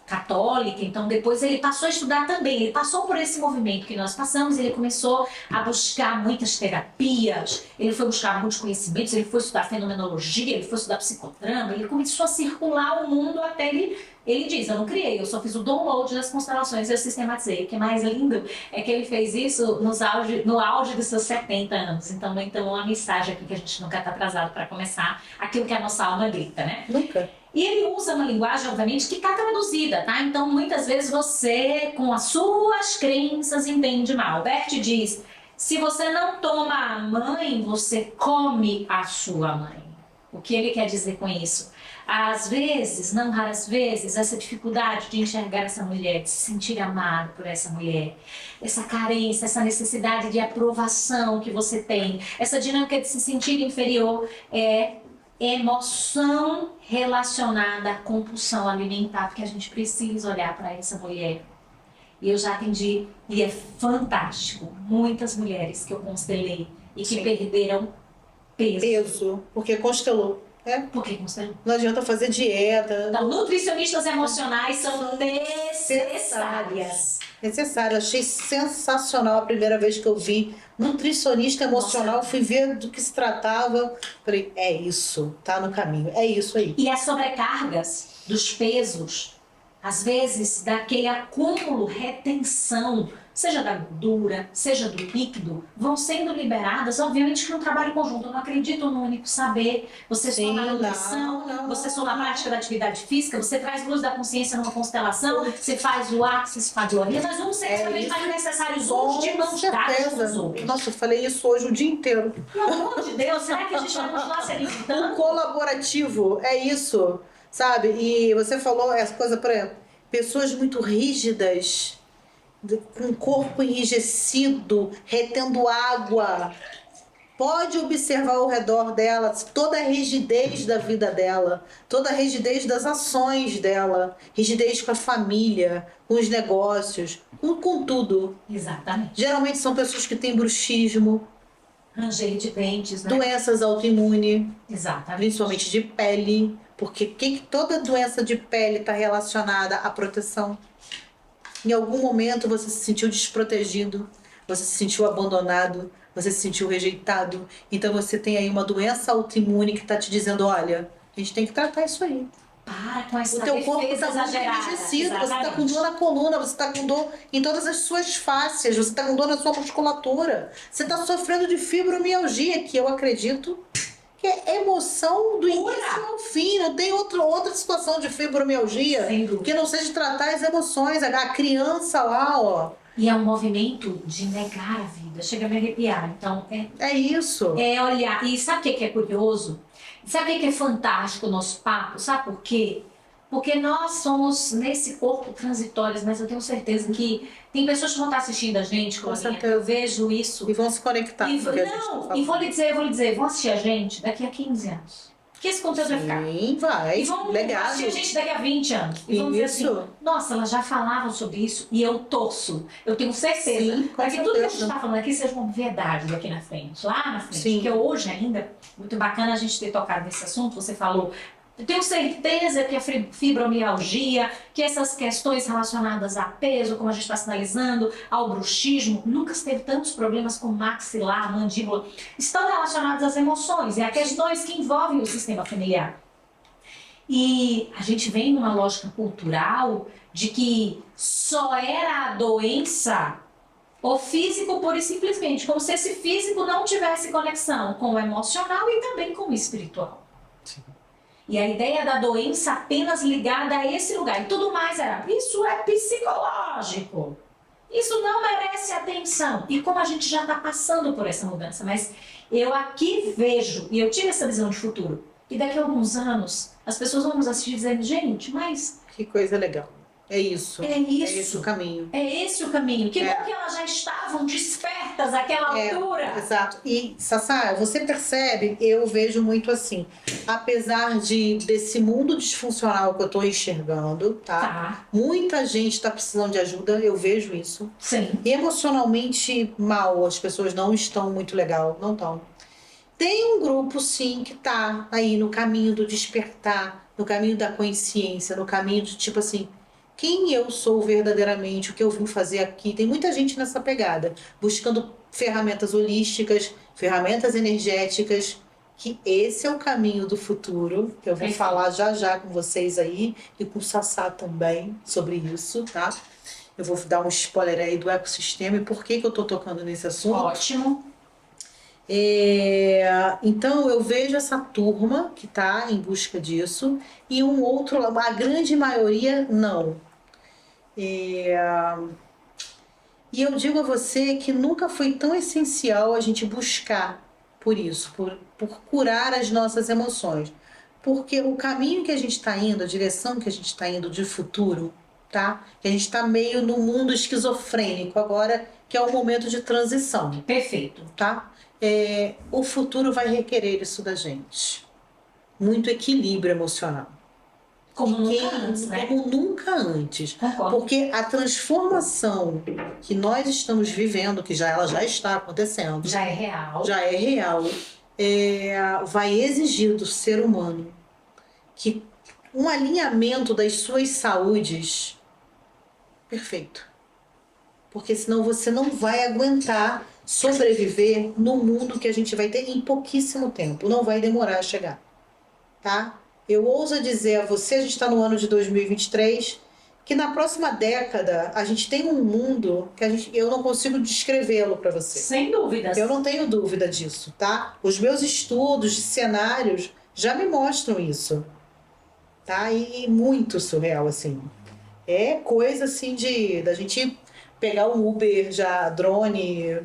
católica, então depois ele passou a estudar também, ele passou por esse movimento que nós passamos, ele começou a buscar muitas terapias, ele foi buscar muitos conhecimentos, ele foi estudar fenomenologia, ele foi estudar psicodrama, ele começou a circular o mundo até ele diz, eu não criei, eu só fiz o download das constelações e eu sistematizei. O que é mais lindo é que ele fez isso no auge dos seus 70 anos. Então uma mensagem aqui que a gente nunca está atrasado para começar aquilo que a nossa alma grita, né? Nunca. E ele usa uma linguagem, obviamente, que está traduzida, tá? Então, muitas vezes você, com as suas crenças, entende mal. Bert diz, se você não toma a mãe, você come a sua mãe. O que ele quer dizer com isso? Às vezes, não raras vezes, essa dificuldade de enxergar essa mulher, de se sentir amado por essa mulher, essa carência, essa necessidade de aprovação que você tem, essa dinâmica de se sentir inferior é emoção relacionada à compulsão alimentar, porque a gente precisa olhar para essa mulher. E eu já atendi, e é fantástico, muitas mulheres que eu constelei e que Sim. perderam peso. Peso, porque constelou. Por que constelou? Não adianta fazer dieta. Então, nutricionistas emocionais são necessárias. Necessário. Achei sensacional a primeira vez que eu vi nutricionista emocional. Nossa. Fui ver do que se tratava. Falei, é isso, tá no caminho. É isso aí. E as sobrecargas dos pesos, às vezes, daquele acúmulo, retenção, seja da gordura, seja do líquido, vão sendo liberadas, obviamente que no trabalho conjunto. Eu não acredito no único saber. Você só na nutrição, você só na prática da atividade física, você traz luz da consciência numa constelação, você faz o Axis, faz o Oriente, mas não necessariamente mais necessários uns de mãos dadas com os outros. Nossa, eu falei isso hoje o dia inteiro. Pelo amor de Deus, será que a gente vai continuar se O alimentando? colaborativo é isso, sabe? E você falou essa coisa para pessoas muito rígidas, com o corpo enrijecido, retendo água. Pode observar ao redor dela toda a rigidez da vida dela, toda a rigidez das ações dela, rigidez com a família, com os negócios, com tudo. Exatamente. Geralmente são pessoas que têm bruxismo, Ranger de dentes, né? doenças autoimunes, Exatamente. principalmente de pele, porque toda doença de pele está relacionada à proteção. Em algum momento você se sentiu desprotegido, você se sentiu abandonado, você se sentiu rejeitado. Então você tem aí uma doença autoimune que está te dizendo, olha, a gente tem que tratar isso aí. Para com essa O teu corpo defesa está muito exagerada. enrijecido, você está com Exatamente. dor na coluna, você está com dor em todas as suas fáscias, você está com dor na sua musculatura, você está sofrendo de fibromialgia, que eu acredito que é emoção do início ao fim, não tem outra situação de fibromialgia Sem dúvida. que não seja tratar as emoções. A criança lá, ó, E é um movimento de negar a vida. Chega a me arrepiar. Então, é isso. é olhar. E sabe o que é curioso? Sabe o que é fantástico o nosso papo? Sabe por quê? Porque nós somos nesse corpo transitórios, mas eu tenho certeza que tem pessoas que vão estar assistindo a gente, Com Clorinha, certeza. eu vejo isso. E vão se conectar E, com o que a gente tá não, falando. e vou lhe dizer, vão assistir a gente daqui a 15 anos. Que esse conteúdo vai ficar. Sim, vai. E vão Legado. assistir a gente daqui a 20 anos. E vão dizer Isso. assim, nossa, elas já falavam sobre isso e eu torço. Eu tenho certeza. Sim, com para que tudo que a gente certeza. está falando aqui seja uma verdade daqui na frente, lá na frente. Sim. Porque hoje ainda, muito bacana a gente ter tocado nesse assunto, você falou. Eu tenho certeza que a fibromialgia, que essas questões relacionadas a peso, como a gente está sinalizando, ao bruxismo, nunca se teve tantos problemas com maxilar, mandíbula, estão relacionados às emoções e a questões que envolvem o sistema familiar. E a gente vem numa lógica cultural de que só era a doença o físico pura e simplesmente, como se esse físico não tivesse conexão com o emocional e também com o espiritual. E a ideia da doença apenas ligada a esse lugar. E tudo mais era, isso é psicológico. Isso não merece atenção. E como a gente já está passando por essa mudança, mas eu aqui vejo, e eu tive essa visão de futuro, e daqui a alguns anos as pessoas vão nos assistir dizendo, gente, mas Que coisa legal. É isso. é isso. É esse o caminho. É esse o caminho. Que bom que elas já estavam despertas àquela altura. Exato. E, Sassá, você percebe, eu vejo muito assim, apesar desse mundo disfuncional que eu estou enxergando, Tá, muita gente está precisando de ajuda, eu vejo isso. sim. E emocionalmente mal, as pessoas não estão muito legal, não estão. Tem um grupo, sim, que tá aí no caminho do despertar, no caminho da consciência, no caminho de tipo assim, quem eu sou verdadeiramente, o que eu vim fazer aqui. Tem muita gente nessa pegada, buscando ferramentas holísticas, ferramentas energéticas, que esse é o caminho do futuro, que eu vou falar já com vocês aí, e com o Sassá também, sobre isso, tá? Eu vou dar um spoiler aí do ecossistema e por que eu tô tocando nesse assunto. Ótimo. Então eu vejo essa turma que está em busca disso e um outro, a grande maioria não. E eu digo a você que nunca foi tão essencial a gente buscar por isso, por curar as nossas emoções. Porque o caminho que a gente está indo, a direção que a gente está indo de futuro, tá? Que a gente está meio no mundo esquizofrênico agora, que é o momento de transição, Perfeito. tá? O futuro vai requerer isso da gente. muito equilíbrio emocional. Como nunca antes, né? Como nunca antes. Concordo. Porque a transformação que nós estamos vivendo, que ela já está acontecendo, Já é real. já é real, vai exigir do ser humano que um alinhamento das suas saúdes perfeito. Porque senão você não vai aguentar sobreviver no mundo que a gente vai ter em pouquíssimo tempo. Não vai demorar a chegar. Tá? Eu ouso dizer a você, a gente está no ano de 2023, que na próxima década a gente tem um mundo que eu não consigo descrevê-lo para você. Sem dúvidas. Eu não tenho dúvida disso, tá? Os meus estudos de cenários já me mostram isso. Tá? E muito surreal, assim. É coisa assim da gente pegar um Uber já, drone,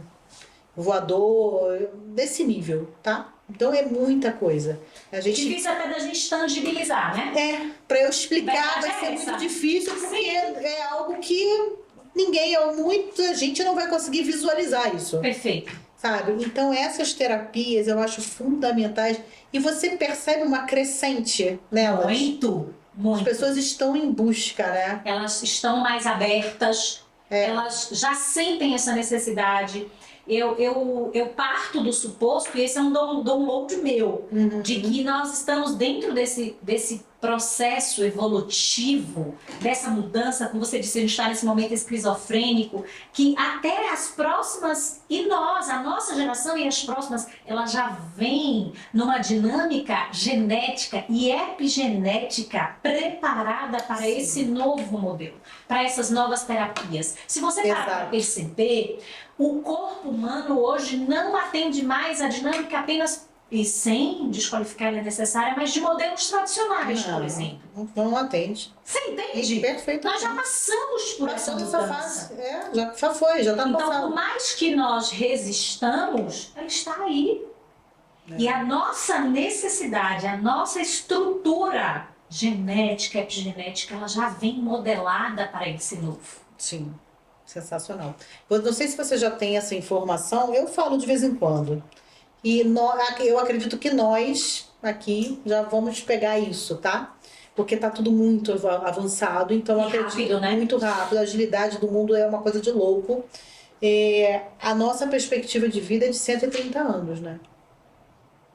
voador, desse nível, tá? Então é muita coisa. Difícil até da gente tangibilizar, né? Para eu explicar vai ser essa. muito difícil, porque é algo que muita gente não vai conseguir visualizar isso. Perfeito. Sabe? Então essas terapias eu acho fundamentais e você percebe uma crescente nelas. Muito. As pessoas estão em busca, né? Elas estão mais abertas, elas já sentem essa necessidade. Eu parto do suposto, e esse é um download meu, de que nós estamos dentro desse processo evolutivo, dessa mudança, como você disse, a gente está nesse momento esquizofrênico, que até as próximas, e a nossa geração e as próximas, ela já vem numa dinâmica genética e epigenética preparada para esse novo modelo, para essas novas terapias. Se você parar para perceber, o corpo humano hoje não atende mais a dinâmica apenas, e sem desqualificar ela necessária, mas de modelos tradicionais, por exemplo. Não atende. Você entende? Perfeito. Nós já passamos por essa mudança. Já foi, já está passando. Então, por mais que nós resistamos, ela está aí. E a nossa necessidade, a nossa estrutura genética, epigenética, ela já vem modelada para esse novo. Sim. Sensacional. Eu não sei se você já tem essa informação, eu falo de vez em quando. E eu acredito que nós aqui já vamos pegar isso, tá? Porque tá tudo muito avançado, então eu acredito rápido, né? Muito rápido. A agilidade do mundo é uma coisa de louco. A nossa perspectiva de vida é de 130 anos, né?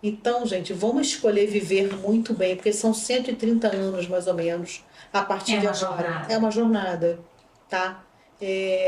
Então, gente, vamos escolher viver muito bem, porque são 130 anos, mais ou menos, a partir de agora. É uma jornada, tá?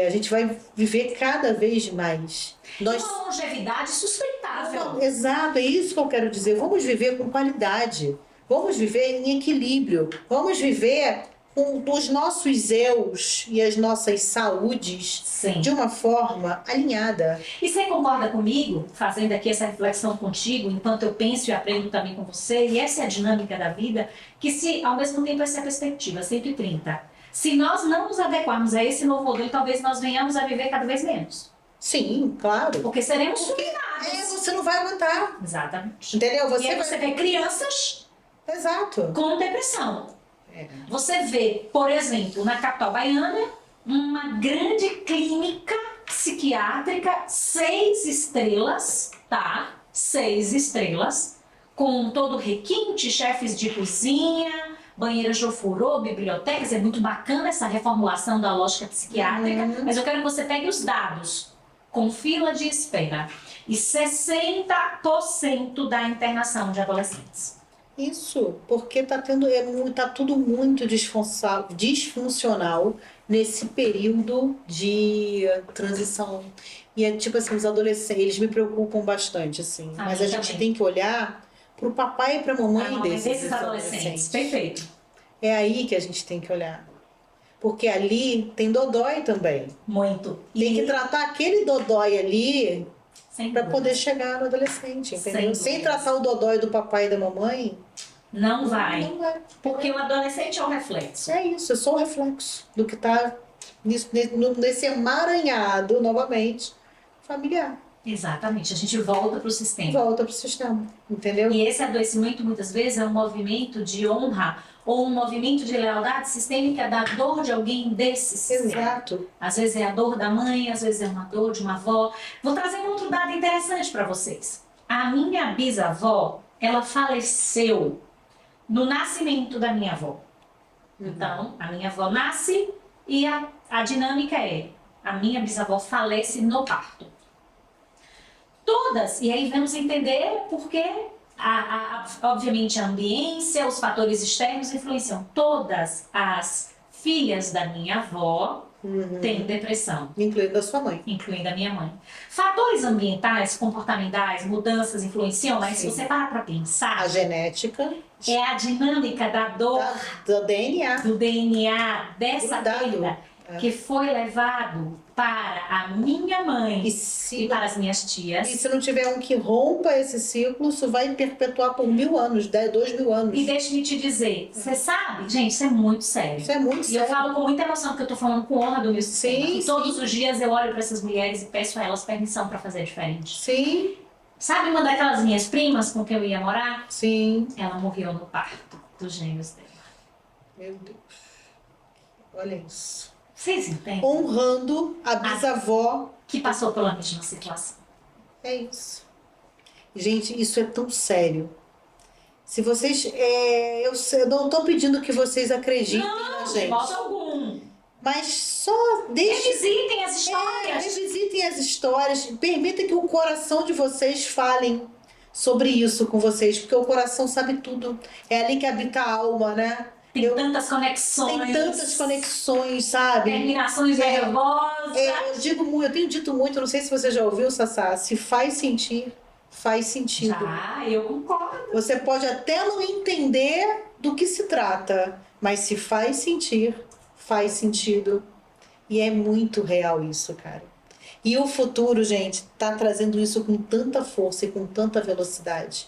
A gente vai viver cada vez mais. Uma longevidade sustentável. Exato, é isso que eu quero dizer. Vamos viver com qualidade. Vamos viver em equilíbrio. Vamos viver com os nossos eus e as nossas saúdes de uma forma alinhada. E você concorda comigo, fazendo aqui essa reflexão contigo, enquanto eu penso e aprendo também com você, e essa é a dinâmica da vida, que se ao mesmo tempo essa é a perspectiva, 130. Se nós não nos adequarmos a esse novo modelo, talvez nós venhamos a viver cada vez menos. Sim, claro. Porque seremos suminados. Você não vai aguentar. Exatamente. Entendeu? E aí você vê crianças com depressão. Você vê, por exemplo, na capital baiana, uma grande clínica psiquiátrica, 6 estrelas, tá? 6 estrelas, com todo requinte, chefes de cozinha, banheiras de ofurô, bibliotecas. É muito bacana essa reformulação da lógica psiquiátrica, mas eu quero que você pegue os dados, com fila de espera, e 60% da internação de adolescentes. Isso, porque tá tudo muito disfuncional nesse período de transição. E é tipo assim, os adolescentes, eles me preocupam bastante, assim. Mas a gente tem que olhar pro papai e pra mamãe desses adolescentes. Perfeito. É aí que a gente tem que olhar. Porque ali tem dodói também. Muito. Tem que tratar aquele dodói ali para poder chegar no adolescente, entendeu? Sem tratar o dodói do papai e da mamãe, não vai. Não vai. Porque o adolescente é o reflexo. É isso, é só o reflexo do que está nesse emaranhado, novamente, familiar. Exatamente, a gente volta para o sistema. Volta para o sistema, entendeu? E esse adoecimento, muitas vezes, é um movimento de honra ou um movimento de lealdade sistêmica da dor de alguém desse sistema. Exato. Às vezes é a dor da mãe, às vezes é uma dor de uma avó. Vou trazer um outro dado interessante para vocês. A minha bisavó, ela faleceu no nascimento da minha avó. Então, a minha avó nasce e a dinâmica é: a minha bisavó falece no parto. Todas, e aí vamos entender porque, obviamente, a ambiência, os fatores externos influenciam. Todas as filhas da minha avó têm depressão. Incluindo a sua mãe. Incluindo a minha mãe. Fatores ambientais, comportamentais, mudanças influenciam, mas se você parar para pensar, A genética. é a dinâmica da dor Do DNA. do DNA dessa Grudado. perda que foi levado para a minha mãe E e para as minhas tias. se não tiver um que rompa esse ciclo, isso vai perpetuar por 1000 anos, 2000 anos. E deixe-me te dizer, você sabe, gente, isso é muito sério. Isso é muito E eu sério. falo com muita emoção, porque eu tô falando com honra do meu sistema. Sim, E todos os dias eu olho para essas mulheres e peço a elas permissão para fazer diferente. Sim, Sabe uma daquelas minhas primas com quem eu ia morar? sim. Ela morreu no parto dos gêmeos dela. Meu Deus. Olha isso. Vocês entendem? Honrando a bisavó. Que passou pela mesma situação. É isso. Gente, isso é tão sério. Se vocês... eu não estou pedindo que vocês acreditem na De gente. modo algum. Mas só deixe... Revisitem as histórias. Revisitem as histórias. Permita que o coração de vocês falem sobre isso com vocês. Porque o coração sabe tudo. É ali que habita a alma, né? Tem tantas conexões. Tem tantas conexões, sabe? Terminações nervosas. Eu tenho dito muito, não sei se você já ouviu, Sassá, se faz sentir, faz sentido. Já, eu concordo. Você pode até não entender do que se trata, mas se faz sentir, faz sentido. E é muito real isso, cara. E o futuro, gente, tá trazendo isso com tanta força e com tanta velocidade.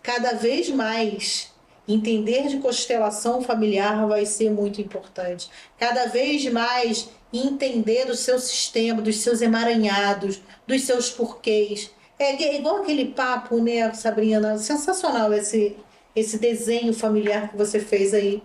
Cada vez mais... Entender de constelação familiar vai ser muito importante. Cada vez mais entender do seu sistema, dos seus emaranhados, dos seus porquês. É igual aquele papo, né, Sabrina? Sensacional esse desenho familiar que você fez aí.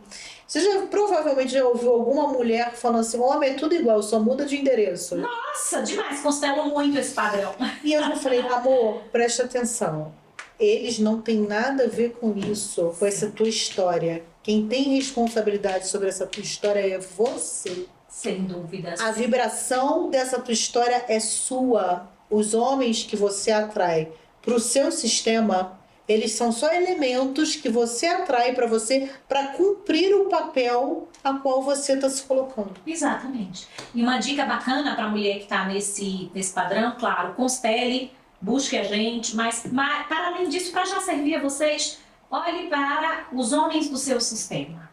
Você provavelmente já ouviu alguma mulher falando assim: homem é tudo igual, só muda de endereço. Nossa, demais. Constelo muito esse padrão. E eu já falei: amor, presta atenção. Eles não têm nada a ver com isso, com essa tua história. Quem tem responsabilidade sobre essa tua história é você. Sem dúvidas. A vibração dessa tua história é sua. Os homens que você atrai para o seu sistema, eles são só elementos que você atrai para você para cumprir o papel a qual você está se colocando. Exatamente. E uma dica bacana para a mulher que está nesse padrão, claro, constele, busque a gente, mas para além disso, para já servir a vocês, olhe para os homens do seu sistema.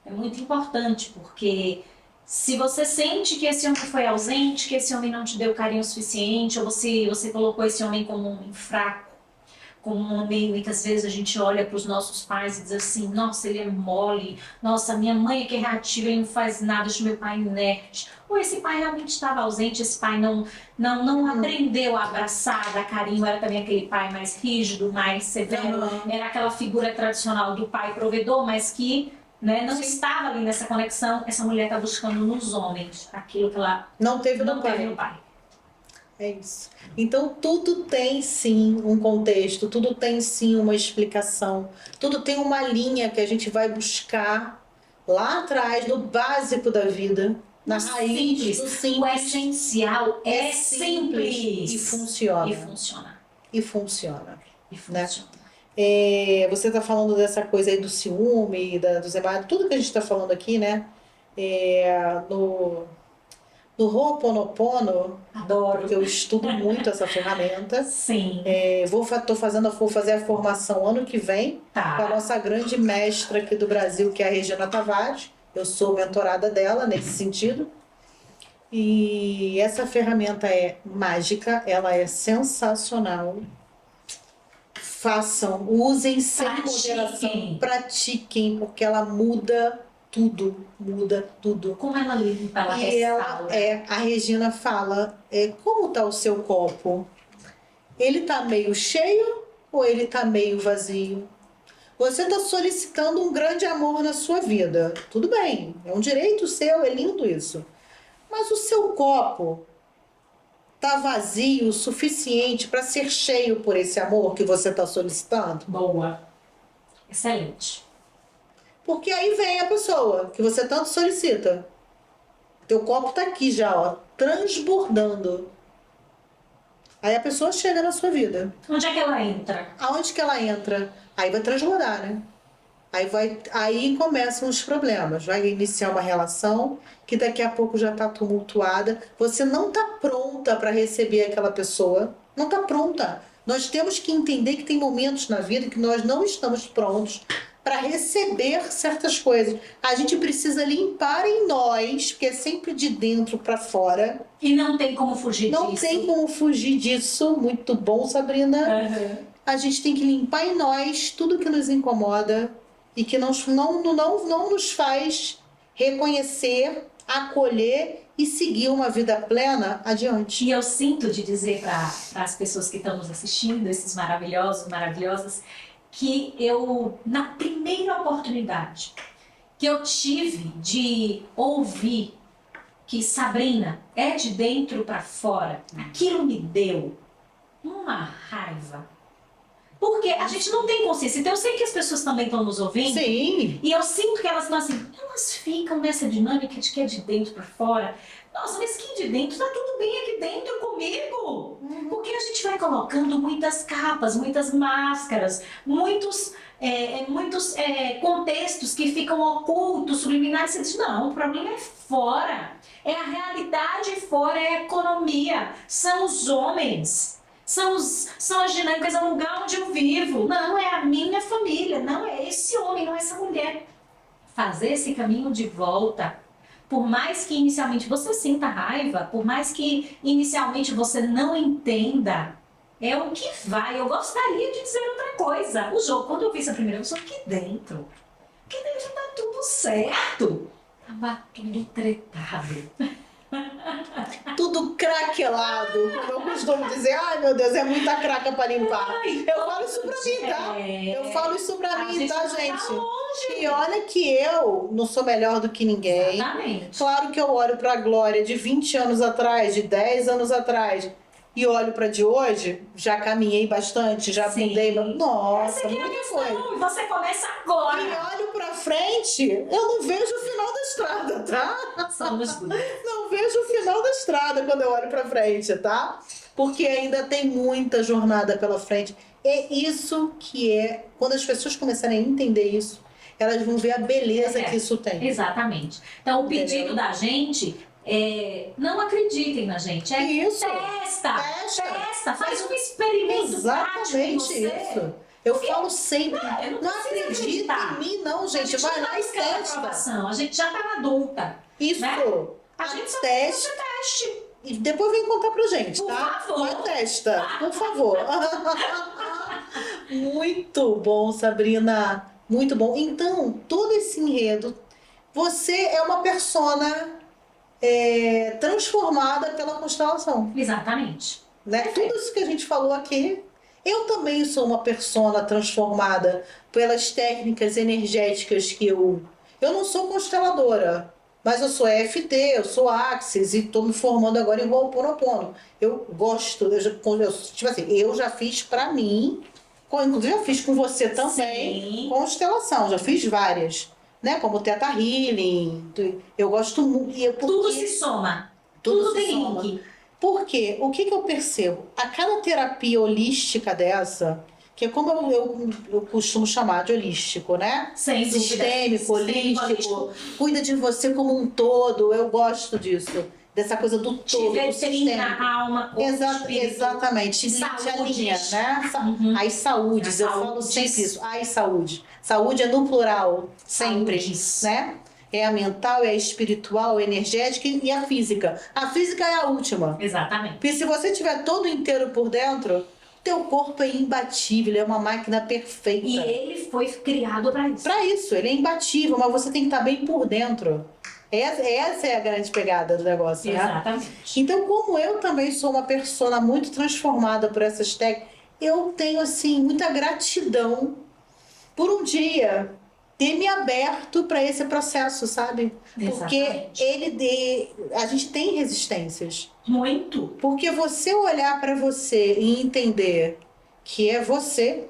É muito importante, porque se você sente que esse homem foi ausente, que esse homem não te deu carinho suficiente, ou você colocou esse homem como um homem fraco, como um homem, muitas vezes a gente olha para os nossos pais e diz assim: nossa, ele é mole, nossa, minha mãe é que é reativa, ele não faz nada, deixa meu pai inerte. Ou esse pai realmente estava ausente, esse pai não aprendeu a abraçar, dar carinho, era também aquele pai mais rígido, mais severo, era aquela figura tradicional do pai provedor, mas que não estava ali nessa conexão. Essa mulher está buscando nos homens aquilo que ela não teve no pai. É isso. Então tudo tem sim um contexto, tudo tem sim uma explicação, tudo tem uma linha que a gente vai buscar lá atrás, no básico da vida, na raiz do simples. O essencial é simples. E funciona. E funciona. E funciona. E funciona. Né? Você está falando dessa coisa aí do ciúme, dos emaranhados, tudo que a gente está falando aqui, né? No Ho'oponopono, adoro, porque eu estudo muito essa ferramenta. Sim. Vou fazer a formação ano que vem com a nossa grande mestra aqui do Brasil, que é a Regina Tavares. Eu sou mentorada dela nesse sentido. E essa ferramenta é mágica, ela é sensacional. Façam, usem sem moderação, pratiquem, porque ela muda tudo. Como ela limpa, ela restaura. A Regina fala, como está o seu copo? Ele está meio cheio ou ele está meio vazio? Você está solicitando um grande amor na sua vida. Tudo bem, é um direito seu, é lindo isso. Mas o seu copo está vazio o suficiente para ser cheio por esse amor que você está solicitando? Boa. Excelente. Porque aí vem a pessoa que você tanto solicita. Teu copo tá aqui já, ó, transbordando. Aí a pessoa chega na sua vida. Onde é que ela entra? Aonde que ela entra? Aí vai transbordar, né? Aí começam os problemas. Vai iniciar uma relação que daqui a pouco já está tumultuada. Você não está pronta para receber aquela pessoa. Não está pronta. Nós temos que entender que tem momentos na vida que nós não estamos prontos para receber certas coisas. A gente precisa limpar em nós, porque é sempre de dentro para fora. E não tem como fugir disso. Não tem como fugir disso. Muito bom, Sabrina. Uhum. A gente tem que limpar em nós tudo que nos incomoda e que não nos faz reconhecer, acolher e seguir uma vida plena adiante. E eu sinto de dizer para as pessoas que estão nos assistindo, esses maravilhosos, maravilhosas, que eu, na primeira oportunidade que eu tive de ouvir que Sabrina é de dentro para fora, aquilo me deu uma raiva. Porque a gente não tem consciência. Então eu sei que as pessoas também estão nos ouvindo. Sim. E eu sinto que elas estão assim, elas ficam nessa dinâmica de que é de dentro para fora. Nossa, mas que de dentro? Tá tudo bem aqui dentro comigo. Porque a gente vai colocando muitas capas, muitas máscaras, muitos contextos que ficam ocultos, subliminares. Você diz, não, o problema é fora. É a realidade fora, é a economia. São os homens. São as dinâmicas, é o lugar onde eu vivo. Não é a minha família, não é esse homem, não é essa mulher. Fazer esse caminho de volta, por mais que inicialmente você sinta raiva, por mais que inicialmente você não entenda, é o que vai. Eu gostaria de dizer outra coisa. O jogo, quando eu fiz a primeira vez, aqui dentro tá tudo certo. Tava tudo tretado. Tudo craquelado, como eu costumo dizer. Ai, meu Deus, é muita craca para limpar. Eu falo isso pra mim, tá? Eu falo isso pra mim, tá, gente? E olha que eu não sou melhor do que ninguém. Exatamente. Claro que eu olho pra Glória de 20 anos atrás, de 10 anos atrás, e olho pra de hoje, já caminhei bastante, já mudei. Nossa, muita coisa. E você começa agora. E olho pra frente, eu não vejo o final da estrada, tá? Somos duas. Não vejo o final da estrada quando eu olho pra frente, tá? Porque ainda tem muita jornada pela frente. É isso que é... Quando as pessoas começarem a entender isso, elas vão ver a beleza que isso tem. Exatamente. Então, o pedido Entendeu? da gente é... Não acreditem na gente. É Isso. Testa. Faz um experimento. Exatamente você. isso. Eu falo sempre, eu não preciso acredita acreditar. em mim não, gente. Vai lá e testa. A gente já tá adulta. Isso. Né? A gente só teste. teste. E depois vem contar pra gente, Por tá? favor. Vai testa, por favor. Muito bom, Sabrina. Muito bom. Então, todo esse enredo, você é uma persona transformada pela constelação. Exatamente. Né? Tudo isso que a gente falou aqui, eu também sou uma persona transformada pelas técnicas energéticas que eu não sou consteladora, mas eu sou EFT, eu sou Axis e estou me formando agora em Ho'oponopono. Eu gosto, eu já fiz pra mim, inclusive eu fiz com você também. Sim. Constelação, já fiz várias, né? Como Theta Healing, eu gosto muito. Tudo se soma. Tudo se tem soma. link. Porque o que eu percebo? A cada terapia holística dessa, que é como eu costumo chamar de holístico, né? Sem dúvida. Sistêmico, holístico, cuida de você como um todo, eu gosto disso. Dessa coisa do todo, do sistema. Alma, corpo, espírito. Exatamente. Saúde. Alinha, né? Uhum. As saúdes, eu falo sempre isso. As saúde. Saúde é no plural, sempre, Saúdes. né? É a mental, é a espiritual, a energética e a física. A física é a última. Exatamente. Porque se você tiver todo inteiro por dentro, teu corpo é imbatível, ele é uma máquina perfeita. E ele foi criado para isso. Para isso, ele é imbatível, mas você tem que estar bem por dentro. Essa é a grande pegada do negócio, né? Exatamente. Então, como eu também sou uma persona muito transformada por essas técnicas, eu tenho, assim, muita gratidão por um dia ter me aberto para esse processo, sabe? Porque Exatamente. a gente tem resistências. Muito. Porque você olhar para você e entender que é você,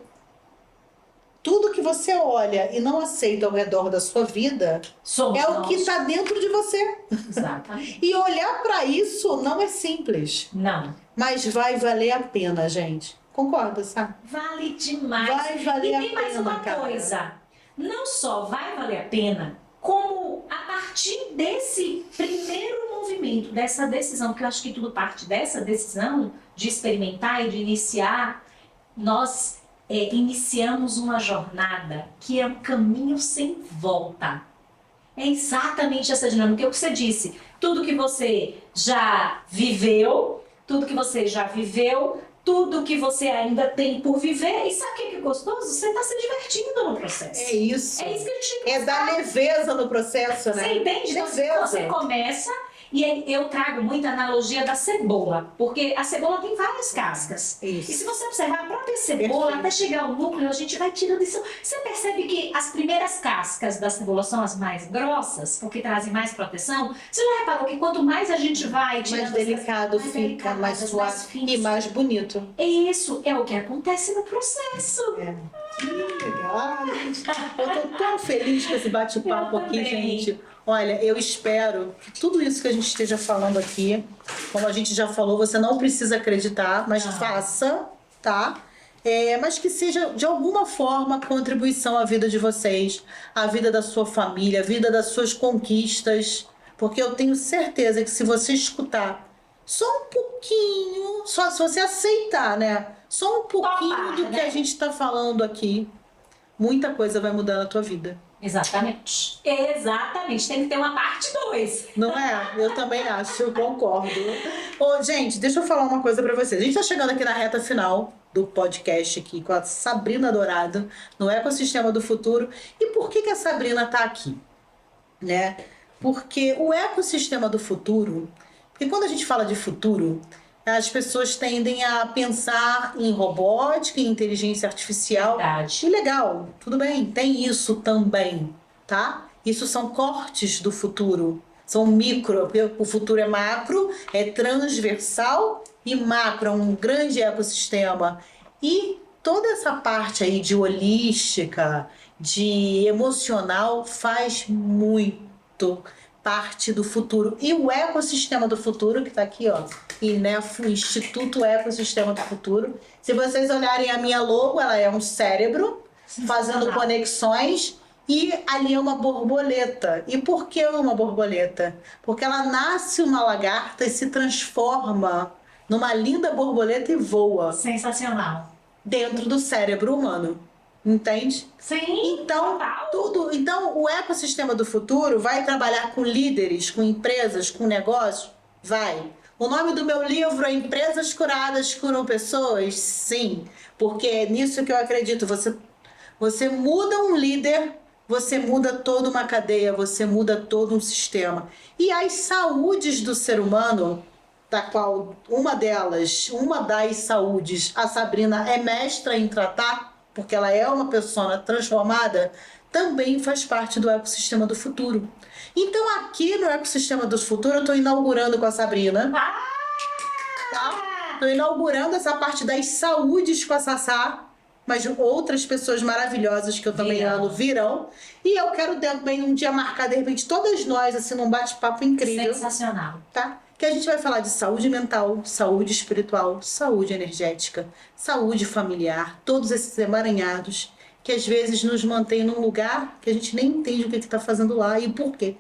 tudo que você olha e não aceita ao redor da sua vida Somos é o nós. que está dentro de você. Exatamente. E olhar para isso não é simples, Não. mas vai valer a pena, gente. Concorda, sabe? Vale demais. Vai valer E a tem mais pena, uma cara. coisa. Não só vai valer a pena, como a partir desse primeiro movimento, dessa decisão, porque eu acho que tudo parte dessa decisão de experimentar e de iniciar, nós iniciamos uma jornada que é um caminho sem volta. É exatamente essa dinâmica que você disse. Tudo que você já viveu, tudo que você ainda tem por viver. E sabe o que é gostoso? Você está se divertindo no processo. É isso. É isso que a gente É dar leveza no processo, né? Você entende? Então, Leveza. você começa, e aí eu trago muita analogia da cebola, porque a cebola tem várias cascas. Isso. E se você observar a própria cebola, Perfeito. até chegar ao núcleo, a gente vai tirando isso. Você percebe que as primeiras cascas da cebola são as mais grossas, porque trazem mais proteção? Você já reparou que quanto mais a gente vai tirando Mais as delicado cascas, fica, mais delicadas, suave finas. e mais bonito. Isso é o que acontece no processo. Que legal, gente. Eu tô tão feliz com esse bate-papo Eu aqui, também. gente. Olha, eu espero que tudo isso que a gente esteja falando aqui, como a gente já falou, você não precisa acreditar, mas Não. faça, tá? Mas que seja de alguma forma contribuição à vida de vocês, à vida da sua família, à vida das suas conquistas. Porque eu tenho certeza que se você escutar só um pouquinho, só se você aceitar, né? Só um pouquinho do que a gente está falando aqui, muita coisa vai mudar na tua vida. Exatamente. Exatamente. Tem que ter uma parte 2. Não é? Eu também acho, eu concordo. Ô, gente, deixa eu falar uma coisa pra vocês. A gente tá chegando aqui na reta final do podcast aqui com a Sabrina Dourado, no Ecossistema do Futuro. E por que a Sabrina tá aqui? Né? Porque o ecossistema do futuro, porque quando a gente fala de futuro, as pessoas tendem a pensar em robótica, em inteligência artificial. Verdade. E legal, tudo bem, tem isso também, tá? Isso são cortes do futuro, são micro, porque o futuro é macro, é transversal e macro, é um grande ecossistema. E toda essa parte aí de holística, de emocional, faz muito parte do futuro. E o ecossistema do futuro, que está aqui, ó, INEFO, Instituto Ecossistema do Futuro. Se vocês olharem a minha logo, ela é um cérebro fazendo conexões e ali é uma borboleta. E por que uma borboleta? Porque ela nasce uma lagarta e se transforma numa linda borboleta e voa Sensacional. dentro do cérebro humano. Entende? Sim, Então, total. Então, o ecossistema do futuro vai trabalhar com líderes, com empresas, com negócios? Vai. O nome do meu livro é Empresas Curadas Curam Pessoas? Sim, porque é nisso que eu acredito. Você muda um líder, você muda toda uma cadeia, você muda todo um sistema. E as saúdes do ser humano, da qual uma das saúdes, a Sabrina é mestra em tratar, porque ela é uma pessoa transformada, também faz parte do ecossistema do futuro. Então aqui no ecossistema do futuro eu estou inaugurando com a Sabrina. Tá? Estou inaugurando essa parte das saúdes com a Sassá, mas outras pessoas maravilhosas que eu também amo virão. E eu quero também um dia marcar, de repente, todas nós, assim, num bate-papo incrível. Sensacional. Tá? Que a gente vai falar de saúde mental, saúde espiritual, saúde energética, saúde familiar, todos esses emaranhados que às vezes nos mantêm num lugar que a gente nem entende o que está fazendo lá e por quê.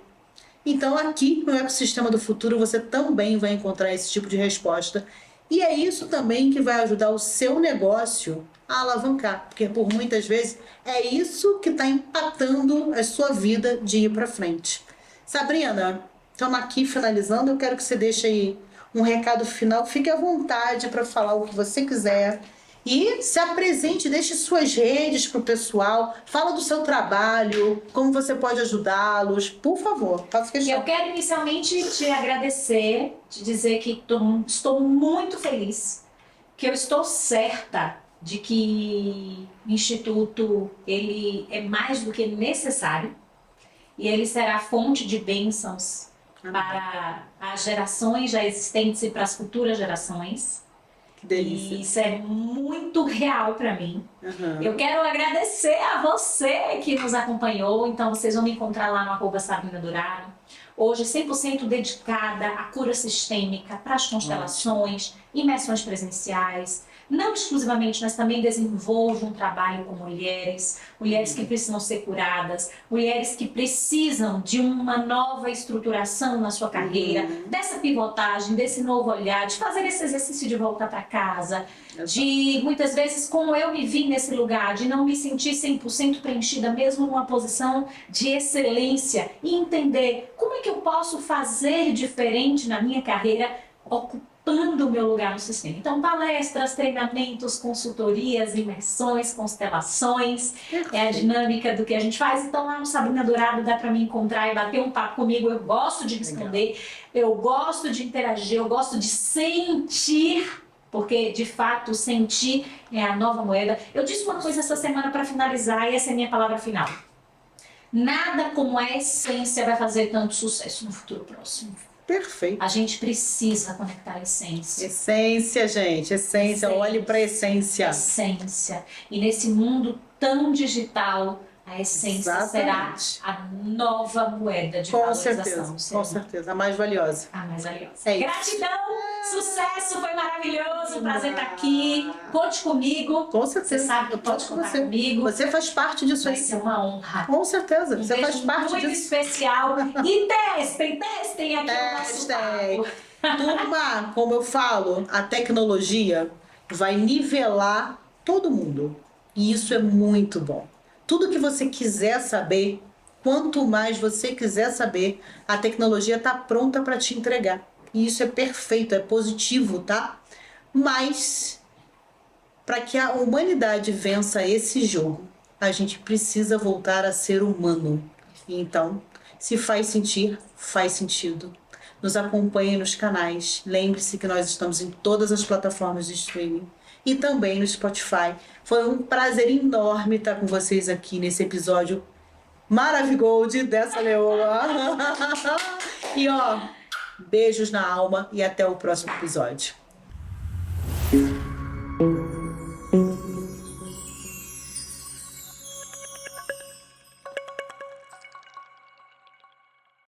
Então aqui no ecossistema do futuro você também vai encontrar esse tipo de resposta. E é isso também que vai ajudar o seu negócio a alavancar, porque por muitas vezes é isso que está impactando a sua vida de ir para frente. Sabrina, estamos aqui finalizando, eu quero que você deixe aí um recado final, fique à vontade para falar o que você quiser e se apresente, deixe suas redes para o pessoal, fala do seu trabalho, como você pode ajudá-los, por favor, faça questão. Eu quero inicialmente te agradecer, te dizer que estou muito feliz, que eu estou certa de que o Instituto ele é mais do que necessário e ele será fonte de bênçãos para as gerações já existentes e para as futuras gerações. delícia. E isso é muito real para mim. Uhum. Eu quero agradecer a você que nos acompanhou. Então, vocês vão me encontrar lá no @Sabrina Dourado. Hoje, 100% dedicada à cura sistêmica, para as constelações, imersões presenciais. Não exclusivamente, mas também desenvolvo um trabalho com mulheres que precisam ser curadas, mulheres que precisam de uma nova estruturação na sua carreira, dessa pivotagem, desse novo olhar, de fazer esse exercício de voltar para casa, de muitas vezes, como eu me vi nesse lugar, de não me sentir 100% preenchida, mesmo numa posição de excelência, e entender como é que eu posso fazer diferente na minha carreira, ocupando o meu lugar no sistema. Então, palestras, treinamentos, consultorias, imersões, constelações, é a dinâmica do que a gente faz. Então, lá no Sabrina Dourado dá para me encontrar e bater um papo comigo. Eu gosto de responder, eu gosto de interagir, eu gosto de sentir, porque, de fato, sentir é a nova moeda. Eu disse uma coisa essa semana para finalizar e essa é a minha palavra final. Nada como a essência vai fazer tanto sucesso no futuro próximo. Perfeito. A gente precisa conectar a essência. Essência, gente. Essência. Olhe para a essência. Essência. E nesse mundo tão digital, a essência Exatamente. será a nova moeda de Com valorização. certeza. Com certeza. A mais valiosa. A mais valiosa. É isso. Gratidão, sucesso, foi maravilhoso, prazer estar aqui. Conte comigo. Com certeza. Você sabe que Eu pode conto com contar você. comigo. Você faz parte disso Vai aí. ser uma honra. Com certeza. Um Você faz beijo parte muito disso. especial. E testem aqui o nosso Testem. papo. Turma, como eu falo, a tecnologia vai nivelar todo mundo. E isso é muito bom. Tudo que você quiser saber, quanto mais você quiser saber, a tecnologia está pronta para te entregar. E isso é perfeito, é positivo, tá? Mas, para que a humanidade vença esse jogo, a gente precisa voltar a ser humano. Então, se faz sentir, faz sentido. Nos acompanhe nos canais. Lembre-se que nós estamos em todas as plataformas de streaming e também no Spotify. Foi um prazer enorme estar com vocês aqui nesse episódio Maravigold dessa leoa. E ó, beijos na alma e até o próximo episódio.